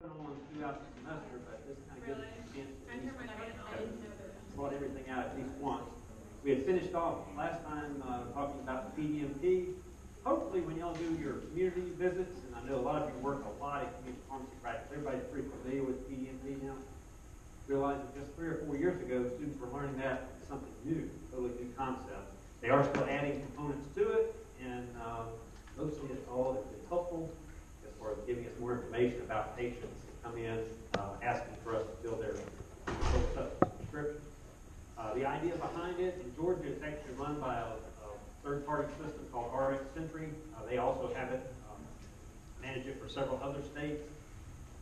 on throughout the semester, but this kind of gives us a chance to I turned my light on. brought everything out at least once. We had finished off last time talking about the PDMP. Hopefully when y'all do your community visits, and I know a lot of you work a lot in community pharmacy practice, everybody's pretty familiar with PDMP now. Realize that just 3 or 4 years ago, students were learning that as something new, totally new concept. They are still adding components to it, and mostly it all has been helpful as far as giving us more information about patients that come in asking for us to fill their prescription. The idea behind it in Georgia is actually run by a third-party system called RX Sentry. They also have it, manage it for several other states.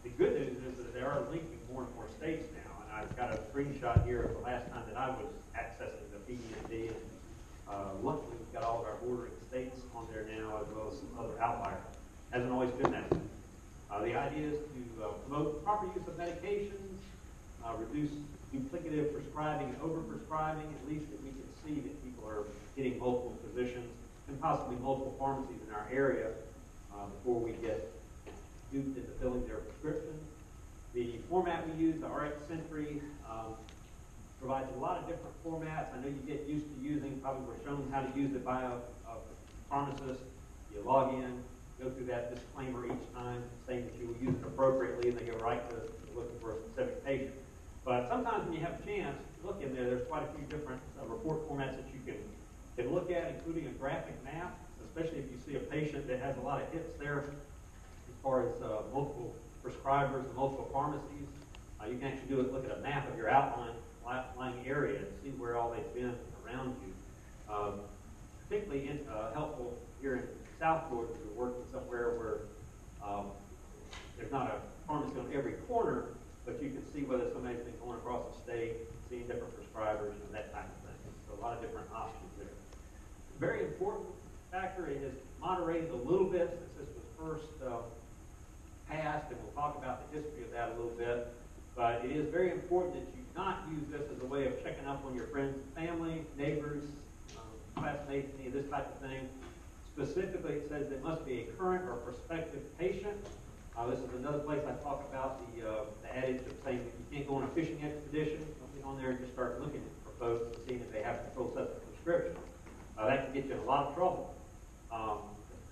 The good news is that they are linking more and more states now, and I've got a screenshot here of the last time that I was accessing the PDMP. Luckily, we've got all of our bordering states on there now, as well as some other outliers. Hasn't always been that way. The idea is to promote proper use of medications, reduce duplicative prescribing and overprescribing, at least that we can see that people are getting multiple physicians and possibly multiple pharmacies in our area before we get duped into filling their prescriptions. The format we use, the RX Sentry, provides a lot of different formats. I know you get used to using, probably we're shown how to use it by a pharmacist. You log in, go through that disclaimer each time, saying that you will use it appropriately, and they go right to looking for a specific patient. But sometimes when you have a chance, look in there, there's quite a few different report formats that you can look at, including a graphic map, especially if you see a patient that has a lot of hits there as far as multiple prescribers and multiple pharmacies. You can actually look at a map of your outlying area and see where all they've been around you. Particularly helpful here in South Georgia, if you're working somewhere where there's not a pharmacy on every corner, but you can see whether somebody's been going across the state, seeing different prescribers, and that type of thing. So a lot of different options there. Very important factor, it has moderated a little bit since this was first passed, and we'll talk about the history of that a little bit. But it is very important that you not use this as a way of checking up on your friends and family, neighbors, classmates, any of this type of thing. Specifically, it says it must be a current or prospective patient. This is another place I talk about the adage of saying that you can't go on a fishing expedition. Don't get on there and just start looking for folks and seeing if they have controlled substance prescription. That can get you in a lot of trouble. The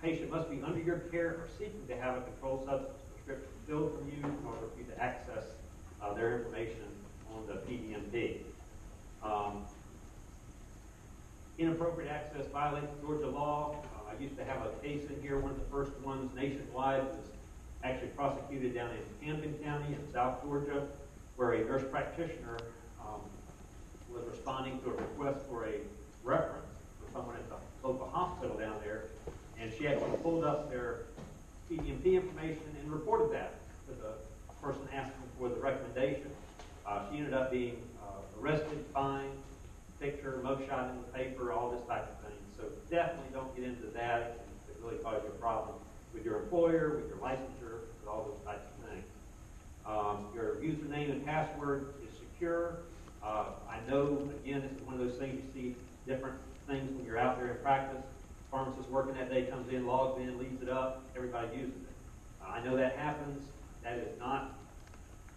patient must be under your care or seeking to have a controlled substance prescription filled from you in order for you to access their information on the PDMP. Inappropriate access violates Georgia law. I used to have a case in here, one of the first ones nationwide was actually prosecuted down in Camden County in South Georgia, where a nurse practitioner was responding to a request for a reference for someone at the local hospital down there, and she actually pulled up their PDMP information and reported that to the person asking for the recommendation. She ended up being arrested, fined, picture, mugshot in the paper, all this type of thing. So definitely don't get into that. It can really cause you a problem with your employer, with your licensure, with all those types of things. Your username and password is secure. I know, again, this is one of those things you see different things when you're out there in practice. Pharmacist working that day comes in, logs in, leaves it up, everybody uses it. I know that happens. That is not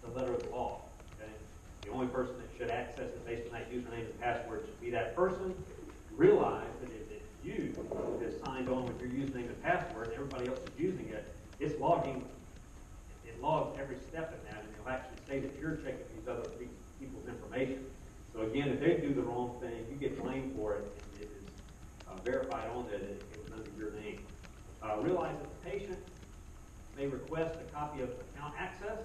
the letter of the law. Okay? The only person that should access it based on that username and password should be that person. Realize that if it's you who has signed on with your username and password and everybody else is using it, it's logging, it logs every step in that, and it'll actually say that you're checking these other people's information. So again, if they do the wrong thing, you get blamed for it, and it is verified on that it was under your name. Realize that the patient may request a copy of account access.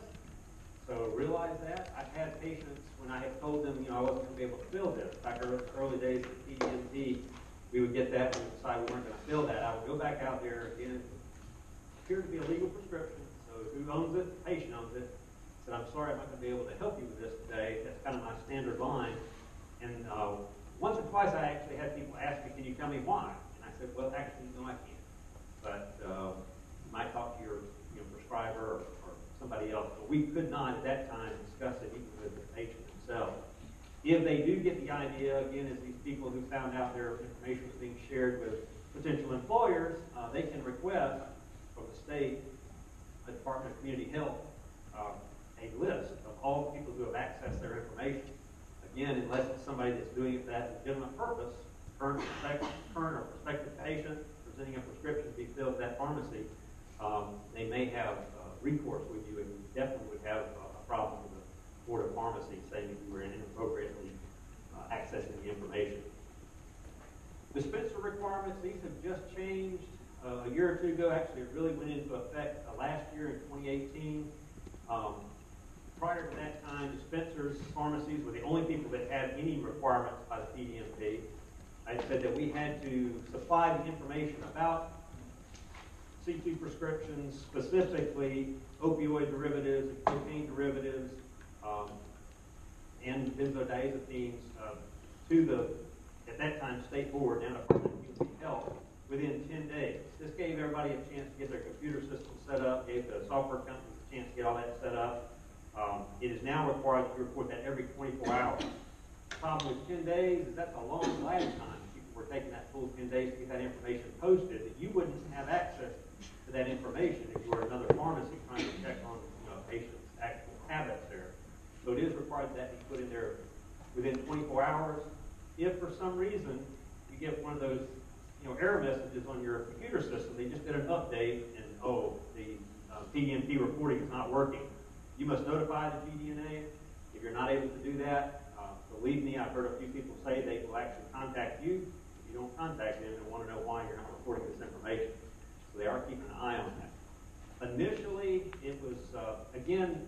So realize that. I've had patients when I have told them, I wasn't going to be able to fill this. Back in the early days of PDMP, we would get that and decide we weren't going to fill that. I would go back out there again. It appeared to be a legal prescription. So who owns it? The patient owns it. I said, I'm sorry, I'm not going to be able to help you with this today. That's kind of my standard line. And once or twice I actually had people ask me, can you tell me why? And I said, well, actually, no, I can't. But you might talk to your prescriber or somebody else. But we could not at that time discuss it even with the patient themselves. If they do get the idea, again, as these people who found out their information was being shared with potential employers, they can request from the state, the Department of Community Health, doing it for that legitimate purpose, current or prospective patient presenting a prescription to be filled at that pharmacy, they may have recourse with you, and you definitely would have a problem with the Board of Pharmacy saying that you were inappropriately accessing the information. Dispenser requirements, these have just changed a year or two ago. Actually, it really went into effect last year in 2018. Prior to that time, dispensers, pharmacies were the only people that had any requirements by the PDMP. I said that we had to supply the information about C2 prescriptions, specifically opioid derivatives, cocaine derivatives, and benzodiazepines to the, at that time, State Board, now Department of Community Health, within 10 days. This gave everybody a chance to get their computer system set up, gave the software companies a chance to get all that set up. It is now required to report that every 24 hours. The problem with 10 days is that's a long lag time. People were taking that full 10 days to get that information posted, that you wouldn't have access to that information if you were another pharmacy trying to check on a patient's actual habits there. So it is required that be put in there within 24 hours. If for some reason you get one of those error messages on your computer system, they just did an update and, oh, the PDMP reporting is not working, you must notify the GDNA. If you're not able to do that, believe me, I've heard a few people say they will actually contact you. If you don't contact them, they want to know why you're not reporting this information. So they are keeping an eye on that. Initially, it was, again,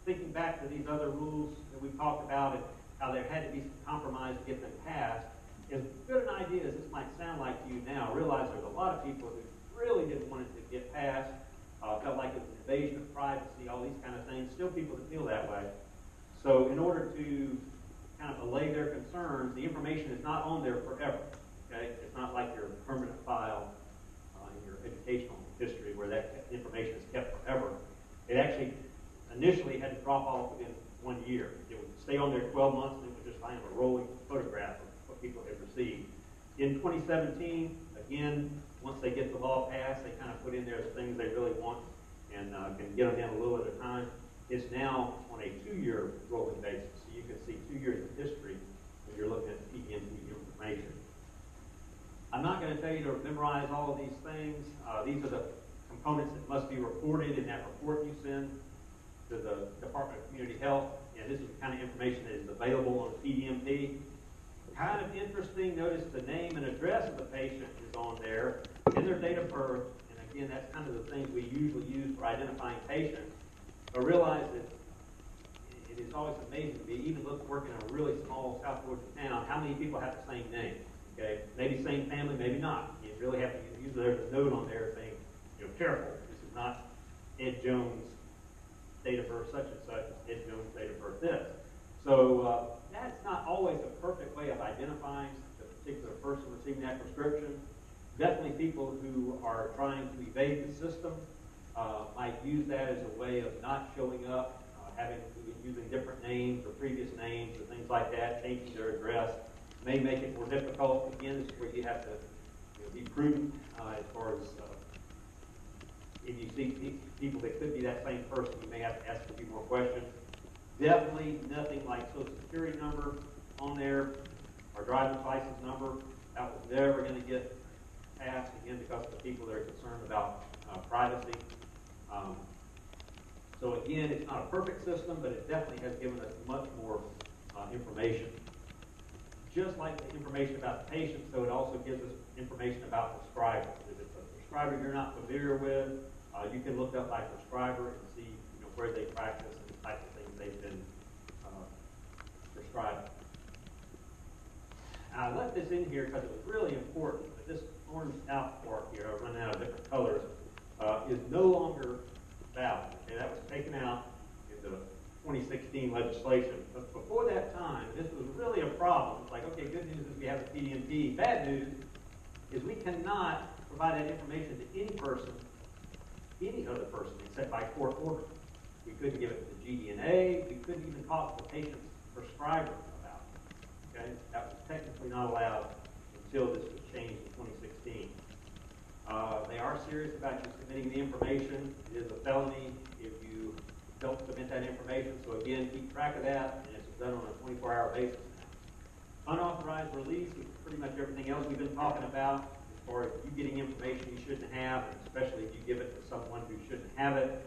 thinking back to these other rules that we talked about and how there had to be some compromise to get them passed, as good an idea as this might sound like to you now, realize there's a lot of people who really didn't want it to get passed, felt like it was an invasion of privacy, all these kind of things. Still people that feel that way. So in order to kind of allay their concerns, the information is not on there forever. Okay? It's not like your permanent file in your educational history where that information is kept forever. It actually initially had to drop off within 1 year. It would stay on there 12 months and it would just find a rolling photograph of what people had received. In 2017, again, once they get the law passed, they kind of put in there the things they really want and can get them in a little at a time. It's now on a 2-year rolling basis, so you can see 2 years of history when you're looking at PDMP information. I'm not going to tell you to memorize all of these things. These are the components that must be reported in that report you send to the Department of Community Health, and this is the kind of information that is available on the PDMP. Kind of interesting, notice the name and address of the patient is on there, and their date of birth, and again, that's kind of the things we usually use for identifying patients. But realize that it is always amazing to me, even working in a really small South Georgia town, how many people have the same name. Okay, maybe same family, maybe not. You really have to, usually there's a note on there saying, careful, this is not Ed Jones' date of birth such and such, Ed Jones' date of birth this. So that's not always a perfect way of identifying the particular person receiving that prescription. Definitely people who are trying to evade the system might use that as a way of not showing up, using different names or previous names or things like that, changing their address. May make it more difficult. Again, this is where you have to be prudent as far as if you see people that could be that same person, you may have to ask a few more questions. Definitely nothing like Social Security number on there or driver's license number. That was never going to get passed, again, because of the people that are concerned about privacy. So again, it's not a perfect system, but it definitely has given us much more information. Just like the information about the patient, so it also gives us information about prescribers. If it's a prescriber you're not familiar with, you can look up by prescriber and see where they practice and the types of things they've been prescribed. I left this in here because it was really important, but this orange out part here, I've run out of different colors, is no longer valid. Okay, that was taken out in the 2016 legislation. But before that time, this was really a problem. It's like, okay, good news is we have the PDMP. Bad news is we cannot provide that information to any person, any other person, except by court order. We couldn't give it to the GDNA. We couldn't even talk to the patient's prescriber about it. Okay? That was technically not allowed until this was changed in 2016. They are serious about you submitting the information. It is a felony if you don't submit that information. So again, keep track of that, and it's done on a 24-hour basis Unauthorized release is pretty much everything else we've been talking about, as far as you getting information you shouldn't have, and especially if you give it to someone who shouldn't have it.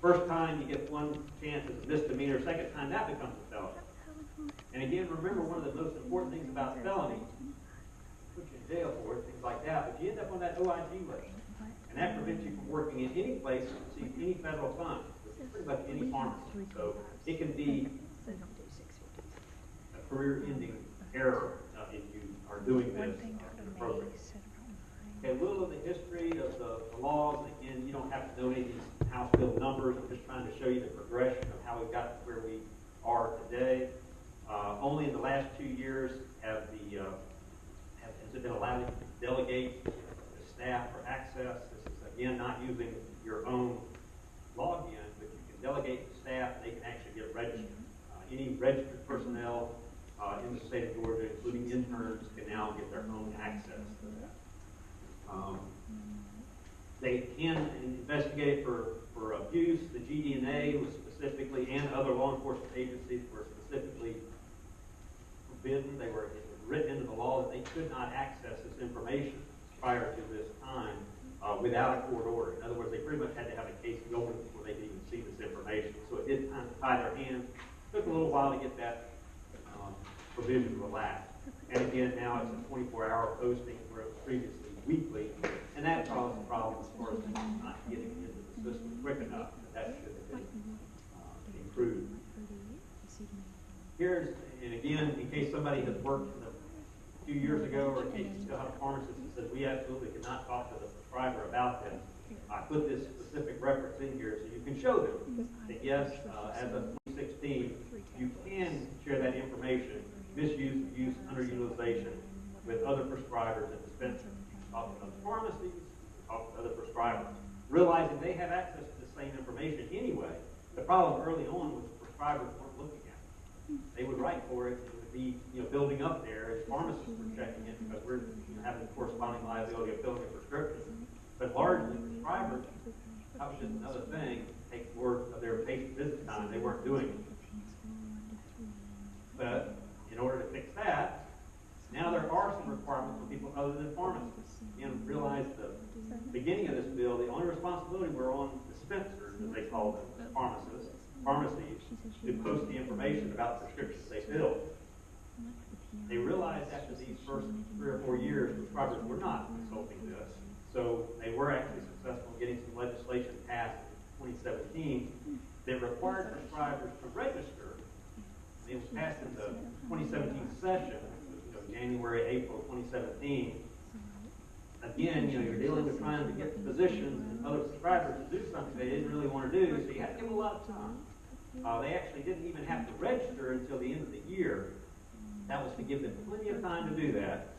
First time you get one chance as a misdemeanor, second time that becomes a felony. And again, remember one of the most important things about felony, put you in jail for it, things like that, but you end up on that OIG list. And that prevents you from working in any place that receives any federal funds, pretty much any pharmacy. So it can be a career-ending error if you are doing this inappropriately. Okay, a little of the history of the laws. Again, you don't have to know any of these House bill numbers. I'm just trying to show you the progression of how we got to where we are today. Only in the last 2 years has it been allowed to delegate the staff for access. This is, again, not using your own login, but you can delegate to staff, and they can actually get registered. Any registered personnel in the state of Georgia, including interns, can now get their own access to that. They can investigate for abuse. The GDNA was specifically, and other law enforcement agencies were specifically forbidden. It was written into the law that they could not access this information prior to this time without a court order. In other words, they pretty much had to have a case going before they could even see this information. So it did kind of tie their hands. It took a little while to get that provision relaxed. And again, now it's a 24-hour posting where it was previously weekly, and that caused problems as far as not getting into the system quick enough. That should have been improved. Here's, and again, in case somebody has worked a few years ago, or in case you still have a pharmacist that says we absolutely cannot talk to the prescriber about this, I put this specific reference in here so you can show them that yes, as of 2016, you can share that information, misuse, abuse, underutilization with other prescribers and dispensers. Talk to other pharmacies, talk to other prescribers, realizing they have access to the same information anyway. The problem early on was prescribers weren't looking at it. They would write for it, and it would be building up there as pharmacists were checking it because we're having the corresponding liability of filling a prescription. But largely prescribers, that was just another thing, take more of their patient visit time. They weren't doing it. But in order to fix that, now there are some requirements for people other than pharmacists. Again, realize the beginning of this bill, the only responsibility were on dispensers, as they call them, pharmacies, to post the information about the prescriptions they filled. They realized after these first 3 or 4 years, prescribers were not consulting this. So they were actually successful in getting some legislation passed in 2017 that required prescribers to register. It was passed in the 2017 session, January, April 2017. Again, you're dealing with trying to get physicians and other prescribers to do something they didn't really want to do, so you have to give them a lot of time. They actually didn't even have to register until the end of the year. That was to give them plenty of time to do that.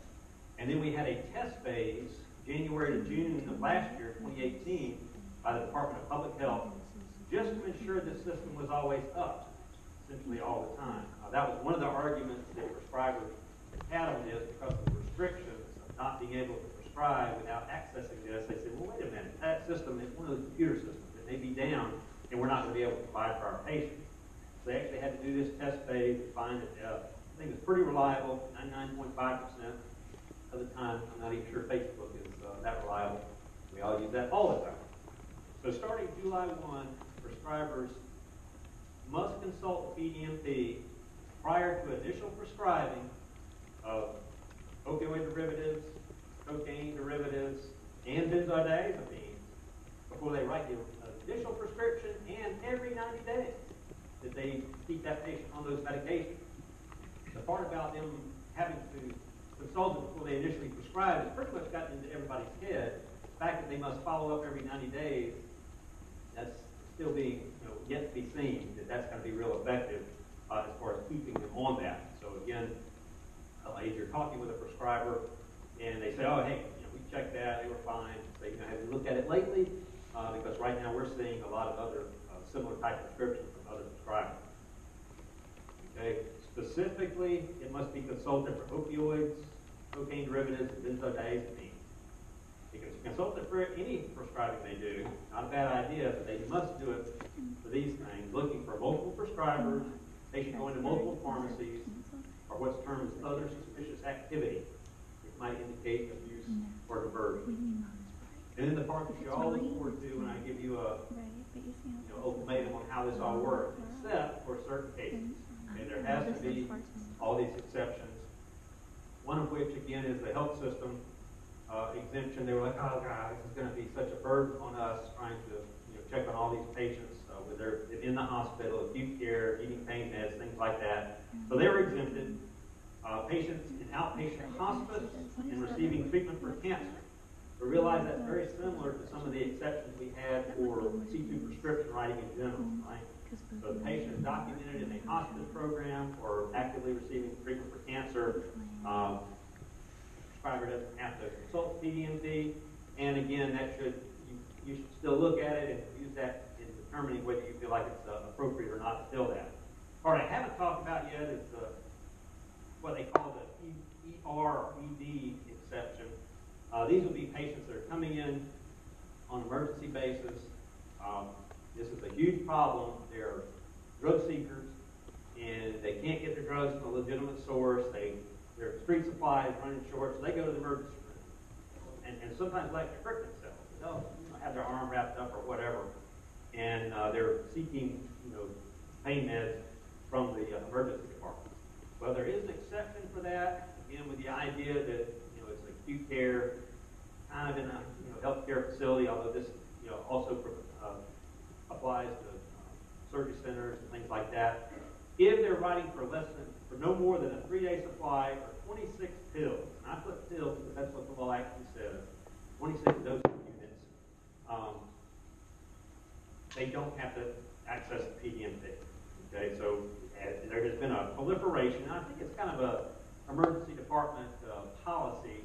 And then we had a test phase, January to June of last year, 2018, by the Department of Public Health, just to ensure the system was always up, essentially all the time. That was one of the arguments that prescribers had on this because of the restrictions of not being able to prescribe without accessing this. They said, well, wait a minute, that system is one of those computer systems. It may be down, and we're not going to be able to provide for our patients. So they actually had to do this test phase to find that I think it's pretty reliable, 99.5% of the time. I'm not even sure Facebook is that reliable. We all use that all the time. So starting July 1, prescribers must consult the PDMP prior to initial prescribing of opioid derivatives, cocaine derivatives, and benzodiazepines before they write the initial prescription, and every 90 days that they keep that patient on those medications. The part about them having to consult it before they initially prescribe has pretty much gotten into everybody's head. The fact that they must follow up every 90 days, that's still being yet to be seen, that's going to be real effective as far as keeping them on that. So again, if you're talking with a prescriber and they say, oh, hey, we checked that, they were fine. Say, have you looked at it lately? Because right now we're seeing a lot of other similar type prescriptions from other prescribers. Okay, specifically, it must be consulted for opioids, cocaine derivatives, and benzodiazepines. You can consult it for any prescribing they do. Not a bad idea, but they must do it for these things. Looking for multiple prescribers, patient going to multiple pharmacies, or what's termed as other suspicious activity, which might indicate abuse or diversion. And then the part that you all look forward to when I give you a ultimatum on how this all works, except for certain cases. Okay, there has to be all these exceptions. One of which, again, is the health system exemption. They were like, oh God, this is going to be such a burden on us trying to check on all these patients with their in the hospital, acute care, needing pain meds, things like that. So they were exempted. Patients in outpatient hospice and receiving treatment for cancer. We realize that's very similar to some of the exceptions we had for C2 prescription writing in general, right? So the patient is documented in a hospice program or actively receiving treatment for cancer. Prescriber doesn't have to consult PDMD, and again, that you should still look at it and use that in determining whether you feel like it's appropriate or not to fill that. All right, I haven't talked about yet is what they call the ER or ED exception. These will be patients that are coming in on an emergency basis. This is a huge problem. They're drug seekers, and they can't get their drugs from a legitimate source. Their street supply is running short, so they go to the emergency room. And sometimes like to hurt themselves. They'll have their arm wrapped up or whatever, and they're seeking pain meds from the emergency department. Well, there is an exception for that, again, with the idea that it's acute care, kind of in a healthcare facility, although this also applies to surgery centers and things like that. If they're writing for no more than a 3-day supply or 26 pills, and I put pills because that's what the law actually says, 26 dosage units, they don't have to access the PDMD. Okay, so there has been a proliferation, and I think it's kind of a emergency department policy,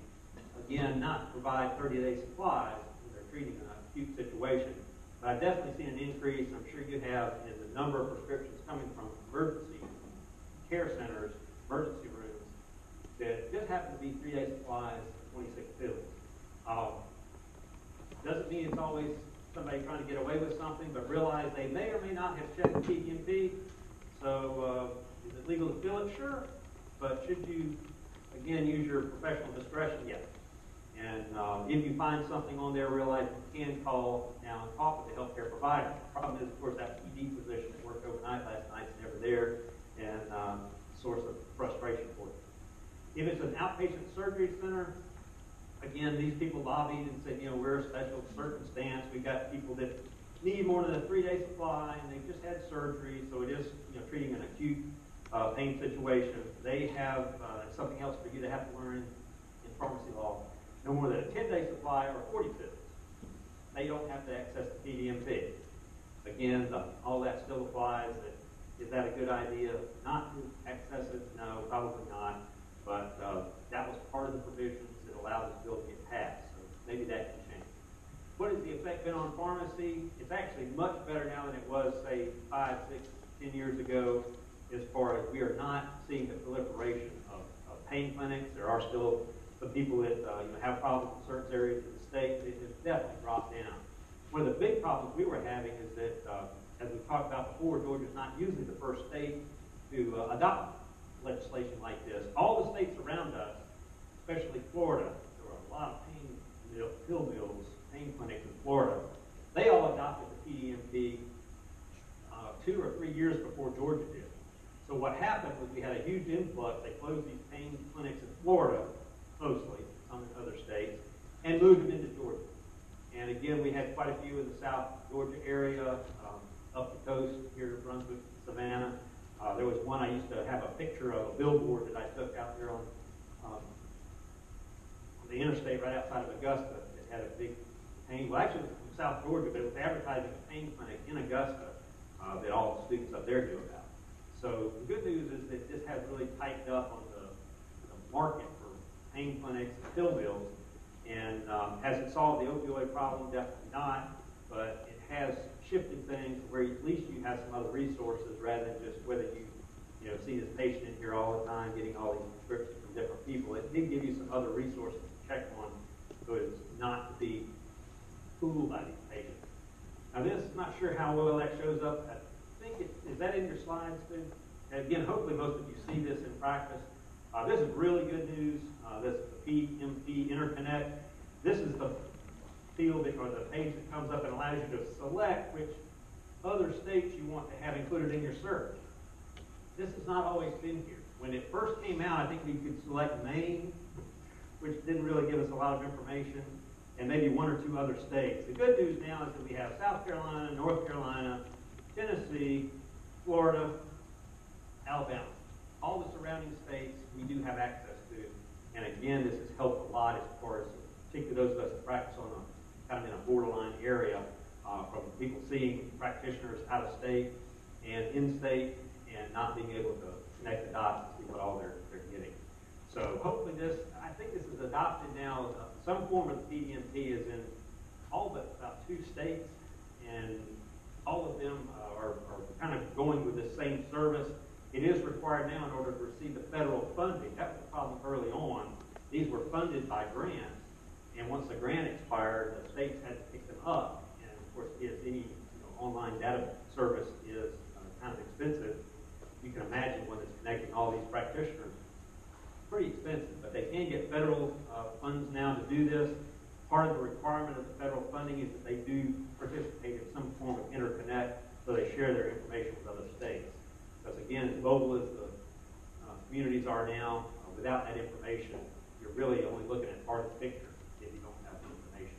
again, not to provide 30-day supplies when they're treating an acute situation. But I've definitely seen an increase, I'm sure you have, in the number of prescriptions coming from emergency care centers, emergency rooms, that just happen to be 3-day supplies, 26 pills. Doesn't mean it's always somebody trying to get away with something, but realize they may or may not have checked the PDMD. So is it legal to fill it? Sure. But should you, again, use your professional discretion? Yes. And if you find something on there, realize you can call now and talk with the healthcare provider. The problem is, of course, that ED physician that worked overnight last night is never there, and source of frustration for you. If it's an outpatient surgery center, again, these people lobbied and said, we're a special circumstance. We've got people that need more than a 3-day supply, and they've just had surgery, so it is treating an acute pain situation. They have something else for you to have to learn in pharmacy law. No more than a 10-day supply or 40 pills. They don't have to access the PDMD. Again, all that still applies. Is that a good idea not to access it? No, probably not. But that was part of the provisions that allowed this bill to get passed. So maybe that can change. What has the effect been on pharmacy? It's actually much better now than it was, say, 5, 6, 10 years ago, as far as we are not seeing the proliferation of pain clinics. There are still some people that have problems in certain areas of the state. It has definitely dropped down. One of the big problems we were having is that, as we talked about before, Georgia is not usually the first state to adopt legislation like this. All the states around us, especially Florida, there were a lot of pill mills, pain clinics in Florida. They all adopted the PDMD 2 or 3 years before Georgia did. So what happened was we had a huge influx. They closed these pain clinics in Florida, mostly, some in other states, and moved them into Georgia. And again, we had quite a few in the South Georgia area, up the coast here, Brunswick, Savannah. There was one I used to have a picture of, a billboard that I took out there on the interstate right outside of Augusta. It had a big pain, well actually it was from South Georgia, but it was advertising a pain clinic in Augusta that all the students up there knew about. So the good news is that this has really tightened up on the market for pain clinics and pill mills. And has it solved the opioid problem? Definitely not, but it has shifted things where at least you have some other resources rather than just whether you see this patient in here all the time getting all these prescriptions from different people. It did give you some other resources to check on so as not to be fooled by these patients. Now this, I'm not sure how well that shows up. I think is that in your slides, too? again, hopefully most of you see this in practice. This is really good news. This is the PDMP Interconnect. This is the field or the page that comes up and allows you to select which other states you want to have included in your search. This has not always been here. When it first came out, I think we could select Maine, which didn't really give us a lot of information, and maybe one or two other states. The good news now is that we have South Carolina, North Carolina, Tennessee, Florida, Alabama. All the surrounding states we do have access to. And again, this has helped a lot as far as, particularly those of us that practice on a kind of in a borderline area, from people seeing practitioners out of state and in state and not being able to connect the dots and see what all they're getting. So hopefully I think this is adopted now. Some form of PDMP is in all but about 2 states, and all of them are kind of going with the same service. It is required now in order to receive the federal funding. That was the problem early on. These were funded by grants, and once the grant expired, the states had to pick them up. And of course, as any online data service is kind of expensive, you can imagine when it's connecting all these practitioners, pretty expensive. But they can get federal funds now to do this. Part of the requirement of the federal funding is that they do participate in some form of interconnect, so they share their information with other states. Because again, as global as the communities are now, without that information, you're really only looking at part of the picture if you don't have the information.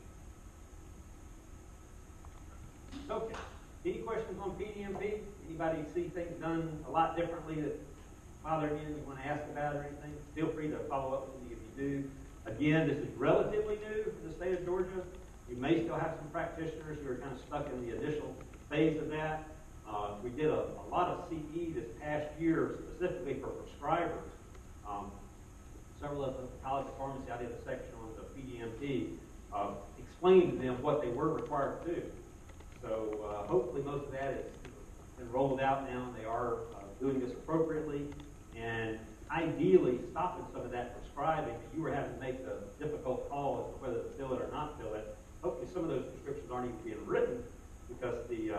Okay, any questions on PDMP? Anybody see things done a lot differently that bother you and you want to ask about or anything? Feel free to follow up with me if you do. Again, this is relatively new for the state of Georgia. You may still have some practitioners who are kind of stuck in the initial phase of that. We did a lot of CE this past year, specifically for prescribers. Several of the College of Pharmacy, I did a section on the PDMP, explaining to them what they were required to do. So hopefully most of that has been rolled out now, and they are doing this appropriately. And ideally, stopping some of that prescribing that you were having to make the difficult call as to whether to fill it or not fill it. Hopefully some of those prescriptions aren't even being written because the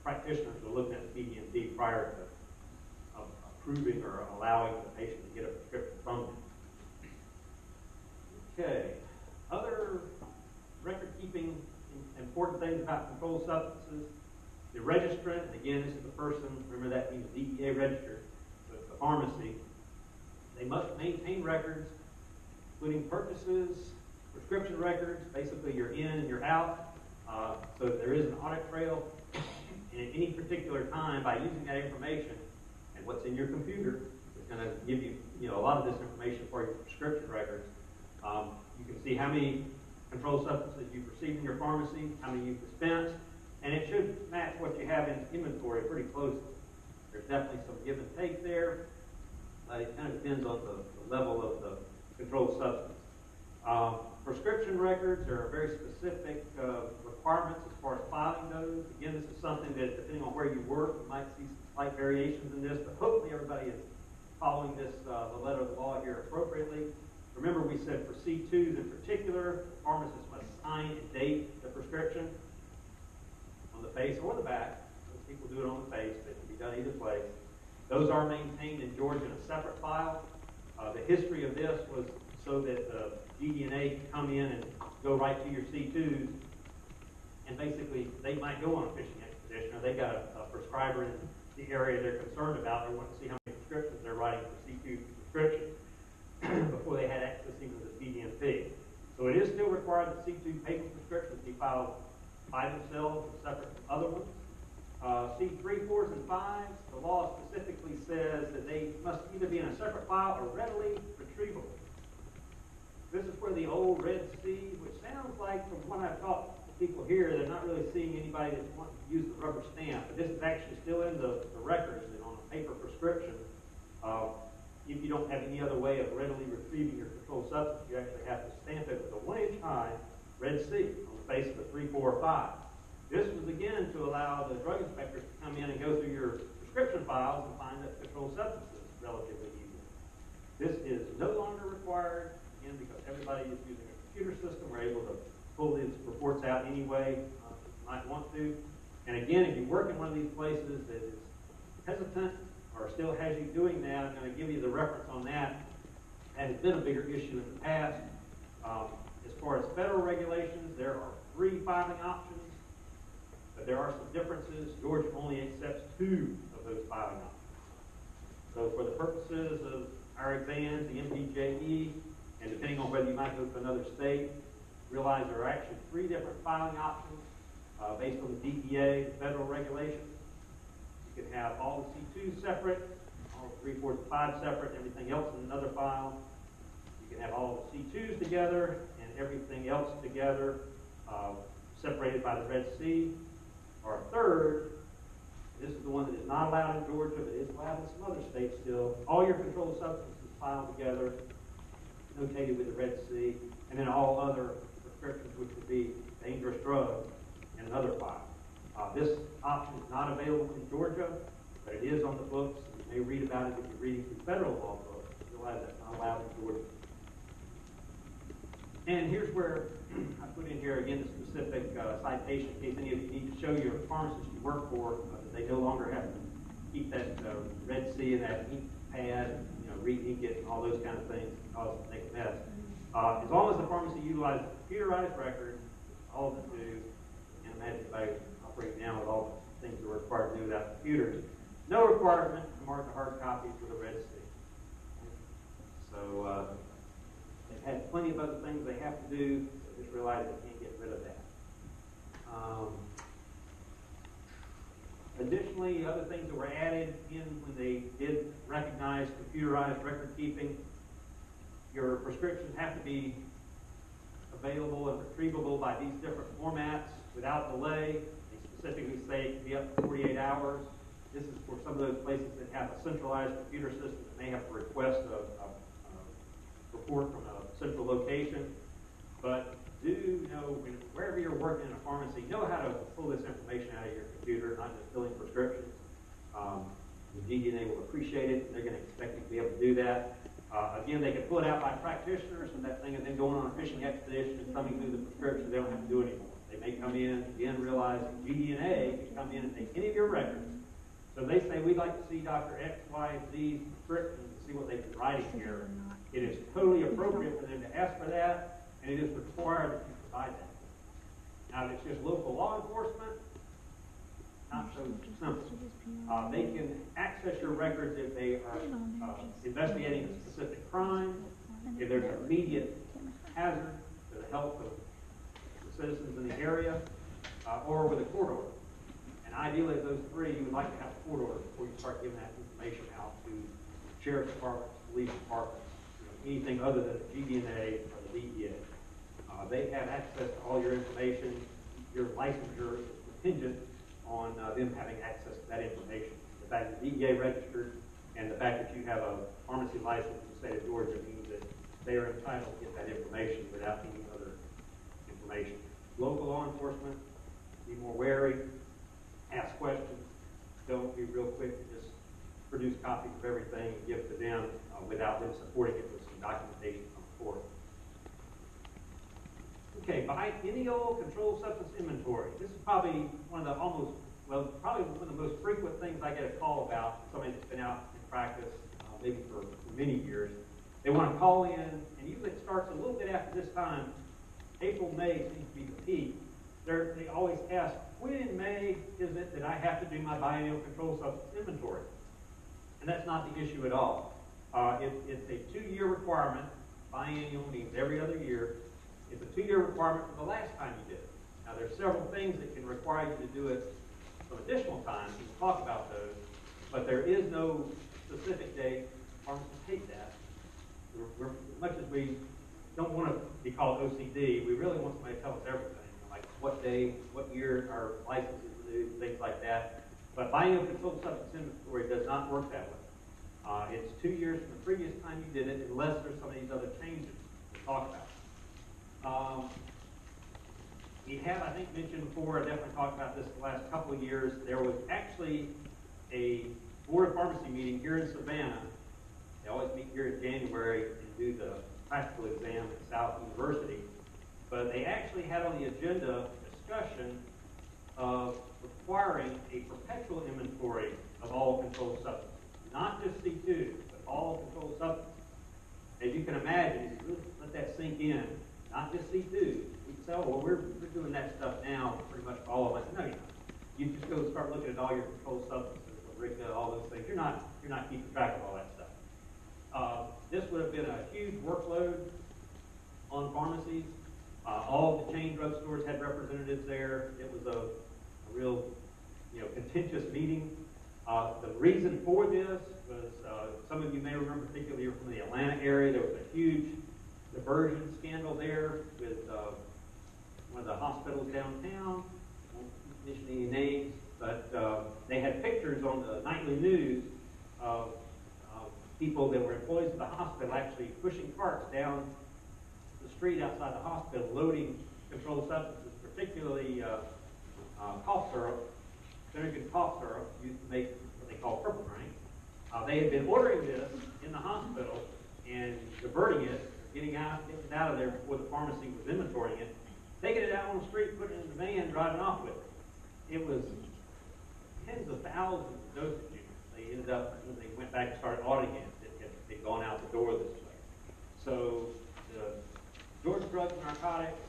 practitioners are looking at the PDMP prior to approving or allowing the patient to get a prescription from them. Okay. Other record-keeping important things about controlled substances. The registrant, again, this is the person, remember that means DEA registered, but the pharmacy, they must maintain records, including purchases, prescription records, basically you're in and you're out, so there is an audit trail. And at any particular time, by using that information and what's in your computer, it's going to give you, a lot of this information for your prescription records. You can see how many controlled substances you've received in your pharmacy, how many you've dispensed, and it should match what you have in inventory pretty closely. There's definitely some give and take there, but it kind of depends on the level of the controlled substance. Prescription records are very specific requirements as far as filing those. Again, this is something that, depending on where you work, you might see some slight variations in this, but hopefully everybody is following this, the letter of the law here appropriately. Remember, we said for C2s in particular, the pharmacist must sign and date the prescription on the face or the back. Most people do it on the face, but it can be done either place. Those are maintained in Georgia in a separate file. The history of this was so that the GDNA can come in and go right to your C2s, and basically they might go on a fishing expedition, or they got a prescriber in the area they're concerned about. They want to see how many prescriptions they're writing for C2 prescriptions before they had access even to the PDMP. So it is still required that C2 paper prescriptions be filed by themselves and separate from other ones. C3, 4s, and 5s, the law specifically says that they must either be in a separate file or readily retrievable. This is where the old Red C, which sounds like, from what I've talked to people here, they're not really seeing anybody that's wanting to use the rubber stamp, but this is actually still in the records and on a paper prescription. If you don't have any other way of readily retrieving your controlled substance, you actually have to stamp it with a 1-inch high Red C on the face of the 3, 4, or 5. This was, again, to allow the drug inspectors to come in and go through your prescription files and find the controlled substances relatively easily. This is no longer required, again, because everybody is using a computer system. We're able to pull these reports out any way you might want to. And again, if you work in one of these places that is hesitant or or still has you doing that. I'm going to give you the reference on that. That has been a bigger issue in the past. As far as federal regulations, there are 3 filing options, but there are some differences. Georgia only accepts 2 of those filing options. So for the purposes of our exams, the MPJE, and depending on whether you might go to another state, realize there are actually 3 different filing options based on the DEA, federal regulations. You can have all the C2s separate, all 3, 4, 5 separate, everything else in another file. You can have all the C2s together and everything else together, separated by the Red Sea. Or a third, this is the one that is not allowed in Georgia, but is allowed in some other states still. All your controlled substances filed together, notated with the Red Sea, and then all other prescriptions, which would be dangerous drugs, in another file. This option is not available in Georgia, but it is on the books. You may read about it if you're reading through federal law books. Realize that's not allowed in Georgia. And here's where I put in here again the specific citation in case any of you need to show your pharmacist you work for that they no longer have to keep that Red Sea and that ink pad, re-ink it and all those kind of things because it make a mess. As long as the pharmacy utilizes computerized records, all of them do. You can imagine anybody operating now with all the things that are required to do without computers. No requirement to mark the hard copies with a Red Sea. So they've had plenty of other things they have to do, so just realize they can't get rid of that. Additionally, other things that were added in when they did recognize computerized record keeping, your prescriptions have to be available and retrievable by these different formats without delay. They specifically say it can be up to 48 hours. This is for some of those places that have a centralized computer system that may have to request a report from a central location. But do know, wherever you're working in a pharmacy, know how to pull this information out of your computer, not just filling prescriptions. The DDNA will appreciate it, and they're going to expect you to be able to do that. Again, they can pull it out by practitioners and that thing, and then going on a fishing expedition and thumbing through the prescriptions, they don't have to do it anymore. They may come in, again, realize GDNA can come in and take any of your records. So they say, we'd like to see Dr. X, Y, and Z's prescriptions and see what they've been writing here. It is totally appropriate for them to ask for that, and it is required that you provide that. Now, if it's just local law enforcement, not so simple. They can access your records if they are investigating a specific crime, if there's an immediate hazard to the health of the citizens in the area, or with a court order. And ideally, of those 3, you would like to have a court order before you start giving that information out to sheriff's departments, police departments, anything other than the GDNA or the DEA. They have access to all your information. Your licensure is contingent on them having access to that information. The fact that the DEA registered and the fact that you have a pharmacy license in the state of Georgia means that they are entitled to get that information without any other information. Local law enforcement, be more wary, ask questions. Don't be real quick to just produce copies of everything and give it to them without them supporting it with some documentation from the court. Okay, biennial controlled substance inventory. This is probably one of the probably one of the most frequent things I get a call about. Somebody that's been out in practice maybe for many years. They want to call in, and usually it starts a little bit after this time. April, May seems to be the peak. They always ask, when in May is it that I have to do my biennial controlled substance inventory? And that's not the issue at all. It's a 2-year requirement. Biennial means every other year. It's a 2-year requirement for the last time you did it. Now, there's several things that can require you to do it some additional times. We'll talk about those. But there is no specific date. Pharmacists hate that. As much as we don't want to be called OCD, we really want somebody to tell us everything, like what day, what year our license is renewed, things like that. But biennial controlled substance inventory does not work that way. It's 2 years from the previous time you did it, unless there's some of these other changes we'll talk about. We have, I think, mentioned before, I definitely talked about this the last couple of years, there was actually a Board of Pharmacy meeting here in Savannah. They always meet here in January and do the practical exam at South University. But they actually had on the agenda discussion of requiring a perpetual inventory of all controlled substances. not just C2, but all controlled substances. As you can imagine, if you let that sink in, not just C2. You say, oh, well, we're doing that stuff now pretty much for all of us. No, you're not. You just go start looking at all your controlled substances, RICA, all those things. You're not keeping track of all that stuff. This would have been a huge workload on pharmacies. All of the chain drugstores had representatives there. It was a real, contentious meeting. The reason for this was, some of you may remember, particularly from the Atlanta area, there was a huge diversion scandal there with one of the hospitals downtown. I won't mention any names, but they had pictures on the nightly news of people that were employees of the hospital actually pushing carts down the street outside the hospital, loading controlled substances, particularly cough syrup, vinegar cough syrup, used to make what they call purple drink. They had been ordering this in the hospital and diverting it, getting it out of there before the pharmacy was inventorying it, taking it out on the street, putting it in the van, driving off with it. It was tens of thousands of dosage units. They ended up, when they went back and started auditing it, it had gone out the door this way. So the Georgia Drugs and Narcotics,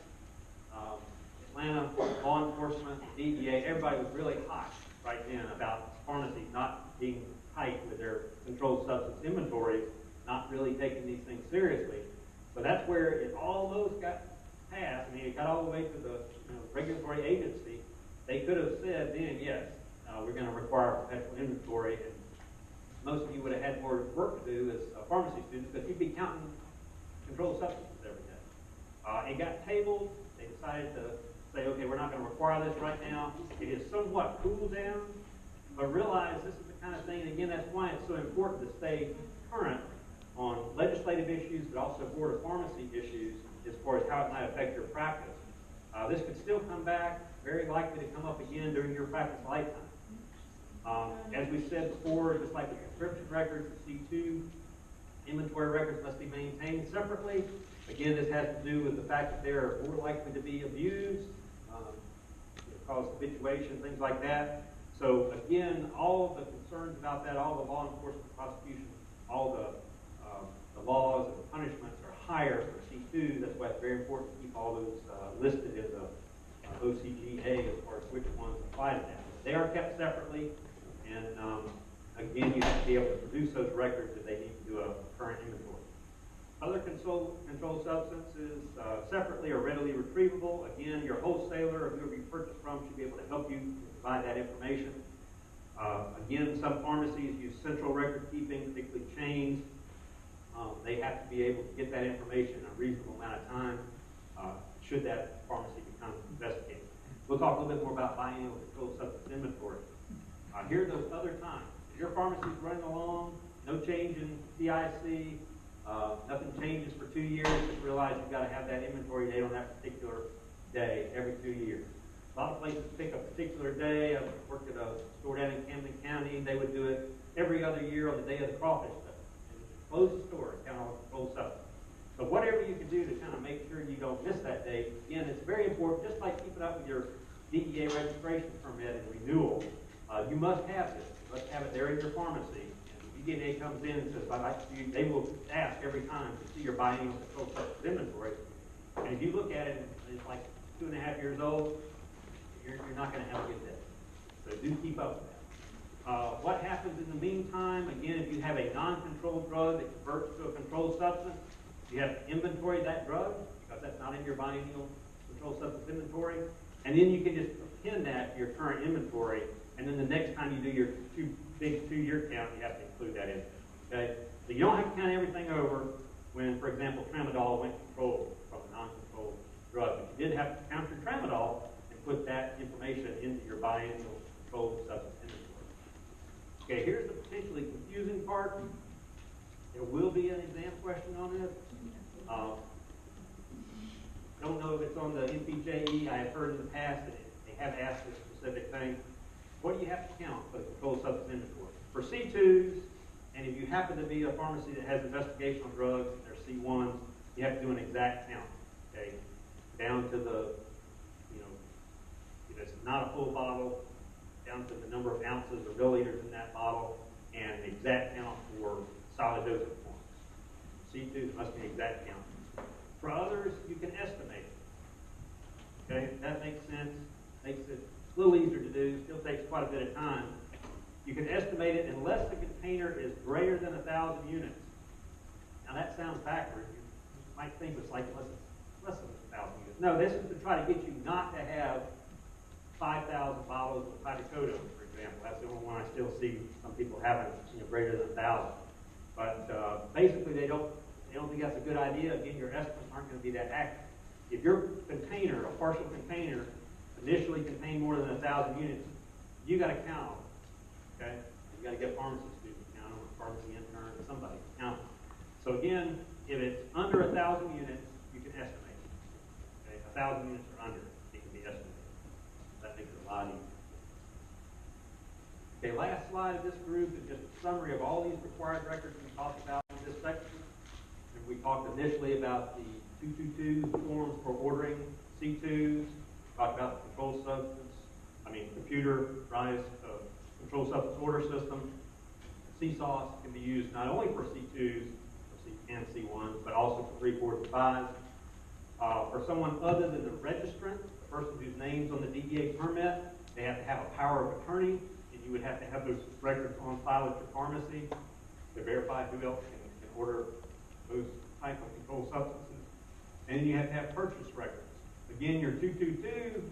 Atlanta law enforcement, DEA, everybody was really hot right then about pharmacies not being tight with their controlled substance inventories, not really taking these things seriously. So that's where, if all those got passed, it got all the way to the regulatory agency, they could have said then, yes, we're going to require perpetual inventory, and most of you would have had more work to do as pharmacy students, because you'd be counting controlled substances every day. It got tabled. They decided to say, okay, we're not going to require this right now. It is somewhat cooled down, but realize this is the kind of thing, and again, that's why it's so important to stay current on legislative issues, but also Board of Pharmacy issues as far as how it might affect your practice. This could still come back, very likely to come up again during your practice lifetime. As we said before, just like the prescription records, the C2 inventory records must be maintained separately. Again, this has to do with the fact that they're more likely to be abused, cause habituation, things like that. So again, all of the concerns about that, all the law enforcement prosecution, all the laws and the punishments are higher for C2. That's why it's very important to keep all those listed in the OCGA as far as which ones apply to that. They are kept separately, and again, you have to be able to produce those records if they need to do a current inventory. Other controlled substances separately are readily retrievable. Again, your wholesaler or whoever you purchase from should be able to help you provide that information. Again, some pharmacies use central record keeping, particularly chains. They have to be able to get that information in a reasonable amount of time should that pharmacy become investigated. We'll talk a little bit more about biennial controlled substance inventory. Here are those other times. As your pharmacy is running along, no change in CIC, nothing changes for 2 years, just realize you've got to have that inventory date on that particular day every 2 years. A lot of places pick a particular day. I worked at a store down in Camden County. They would do it every other year on the day of the crawfish stuff. And just close the store and count all the controlled substances. So whatever you can do to kind of make sure you don't miss that date, again, it's very important, just like keeping up with your DEA registration permit and renewal. You must have this. You must have it there in your pharmacy. DEA comes in and says, I'd like you, they will ask every time to see your biennial controlled substance inventory. And if you look at it and it's like 2.5 years old, you're not going to have a good day. So do keep up with that. What happens in the meantime, again, if you have a non-controlled drug that converts to a controlled substance, you have to inventory that drug, because that's not in your biennial controlled substance inventory. And then you can just append that to your current inventory, and then the next time you do your big 2-year count, you have to include that in. Okay? So you don't have to count everything over when, for example, tramadol went controlled from a non-controlled drug. But you did have to count your tramadol and put that information into your biennial controlled substance inventory. Okay, here's the potentially confusing part. There will be an exam question on this. Don't know if it's on the NPJE. I have heard in the past that they have asked this specific thing. What do you have to count for the controlled substance inventory? For C2s, and if you happen to be a pharmacy that has investigational drugs and they're C1s, you have to do an exact count, okay? Down to the, if it's not a full bottle, down to the number of ounces or milliliters in that bottle, and the exact count for solid dosage forms. C2s must be exact count. For others, you can estimate it. Okay, that makes sense. Makes it a little easier to do. Still takes quite a bit of time. You can estimate it unless the container is greater than 1,000 units. Now that sounds backwards. You might think it's like less than 1,000 units. No, this is to try to get you not to have 5,000 bottles of hydrocodone, for example. That's the only one I still see some people having, greater than 1,000. But basically, they don't think that's a good idea. Again, your estimates aren't going to be that accurate. If your container, a partial container, initially contained more than 1,000 units, you got to count them. Okay, you got to get pharmacists to count them, or pharmacy intern, or somebody to count them. So again, if it's under 1,000 units, you can estimate. Okay, 1,000 units or under, it can be estimated. That makes it a lot easier. Okay, last slide of this group is just a summary of all these required records we talked about in this section. And we talked initially about the 222 forms for ordering C2s. Talked about the computerized controlled substance order system. CSOS can be used not only for C2s and C1s, but also for 3, 4, and 5s. For someone other than the registrant, the person whose name's on the DEA permit, they have to have a power of attorney, and you would have to have those records on file at your pharmacy to verify who else can order those type of controlled substances. And then you have to have purchase records. Again, your 222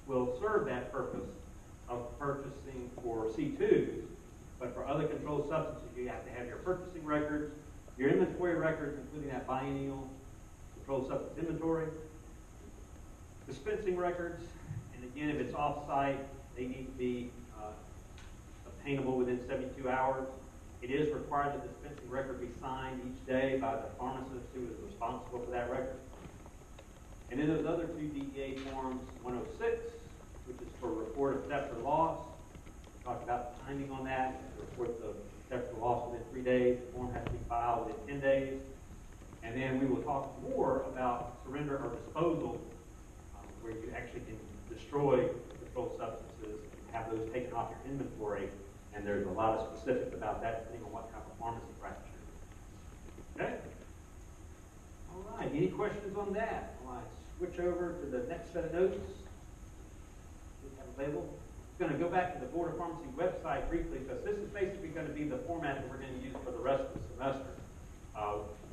will serve that purpose of purchasing for C2s, but for other controlled substances, you have to have your purchasing records, your inventory records, including that biennial controlled substance inventory, dispensing records, and again, if it's off-site, they need to be obtainable within 72 hours. It is required that the dispensing record be signed each day by the pharmacist who is responsible for that record. And then those other two DEA forms, 106, which is for report of theft or loss. We talked about the timing on that. To report the theft or loss within 3 days. The form has to be filed within 10 days. And then we will talk more about surrender or disposal, where you actually can destroy controlled substances and have those taken off your inventory. And there's a lot of specifics about that depending on what type of pharmacy practice you're in. Okay? All right. Any questions on that? All right. Switch over to the next set of notes we have available. I'm going to go back to the Board of Pharmacy website briefly, because this is basically going to be the format that we're going to use for the rest of the semester.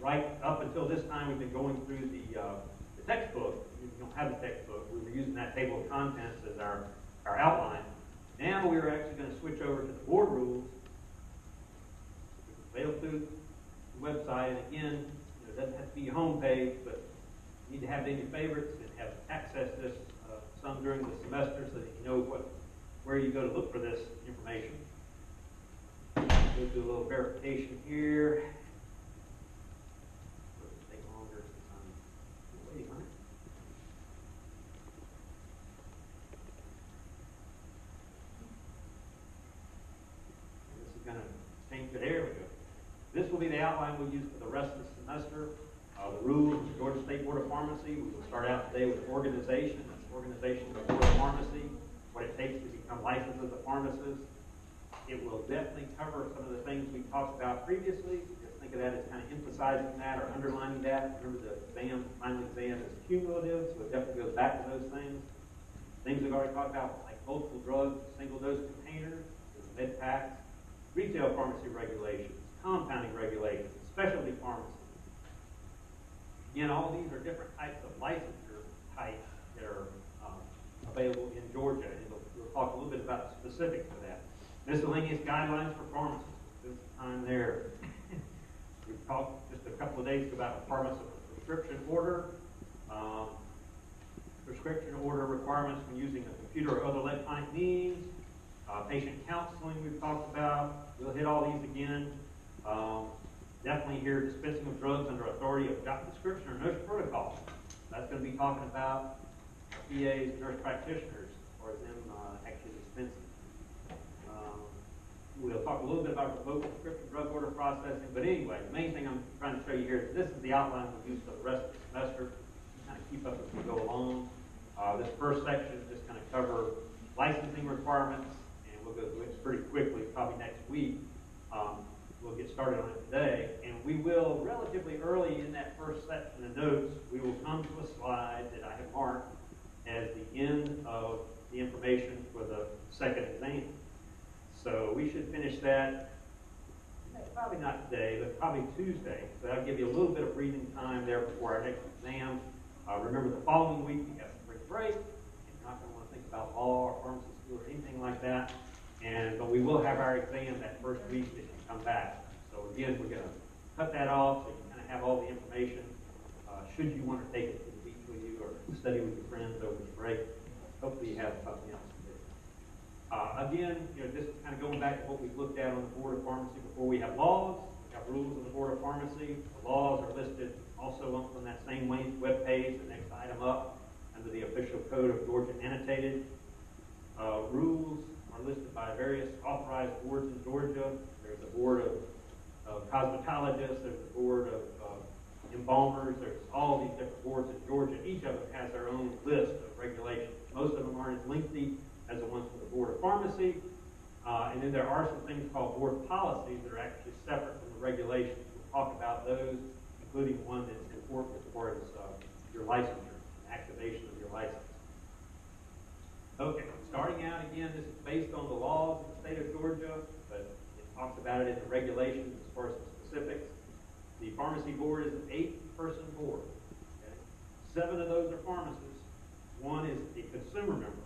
Right up until this time, we've been going through the textbook. We don't have the textbook. We were using that table of contents as our outline. Now we're actually going to switch over to the board rules. Available through the website. And again, it doesn't have to be your home page, but you need to have it in your favorites and have access to this some during the semester so that you know where you go to look for this information. Go do a little verification here. It'll take longer since I'm waiting on it. And this is going to change it. There we go. This will be the outline we'll use for the rest of the semester. The rules of the Georgia State Board of Pharmacy. We will start out today with organization. That's organization of the Board of Pharmacy, what it takes to become licensed as a pharmacist. It will definitely cover some of the things we talked about previously. Just think of that as kind of emphasizing that or underlining that. Remember, the final exam is cumulative, so it definitely goes back to those things. Things we've already talked about, like multiple drugs, single-dose containers, med packs, retail pharmacy regulations, compounding regulations, specialty pharmacy. Again, all these are different types of licensure types that are available in Georgia, and we'll talk a little bit about the specifics of that. Miscellaneous guidelines for pharmacists. This time there. We talked just a couple of days ago about the pharmacist prescription order. Prescription order requirements when using a computer or other electronic means. Patient counseling we've talked about. We'll hit all these again. Definitely here, dispensing of drugs under authority of doc prescription or nurse protocol. That's going to be talking about PAs, nurse practitioners, or them actually dispensing. We'll talk a little bit about remote prescription drug order processing, but anyway, the main thing I'm trying to show you here is this is the outline we'll use for the rest of the semester. Kind of keep up as we go along. This first section is just going to cover licensing requirements, and we'll go through it pretty quickly, probably next week. started on it today, and we will, relatively early in that first section of notes, we will come to a slide that I have marked as the end of the information for the second exam. So we should finish that, probably not today, but probably Tuesday. So that'll give you a little bit of breathing time there before our next exam. Remember, the following week we have spring break. You're not going to want to think about law or pharmacy school or anything like that. But we will have our exam that first week that you come back. So again, we're going to cut that off so you kind of have all the information. Should you want to take it to the beach with you or study with your friends over the break, hopefully you have something else to do. Again, just kind of going back to what we've looked at on the Board of Pharmacy before, we have laws, we have rules of the Board of Pharmacy. The laws are listed also on that same web page, the next item up, under the official code of Georgia annotated. Rules are listed by various authorized boards in Georgia. There's the Board of Cosmetologists, there's the Board of Embalmers, there's all these different boards in Georgia. Each of them has their own list of regulations. Most of them aren't as lengthy as the ones for the Board of Pharmacy. And then there are some things called board policies that are actually separate from the regulations. We'll talk about those, including one that's important as far as your licensure, activation of your license. Okay, starting out again, this is based on the laws of the state of Georgia, but it talks about it in the regulations as far as the specifics. The pharmacy board is an 8-person board. Okay? 7 of those are pharmacists. 1 is a consumer member.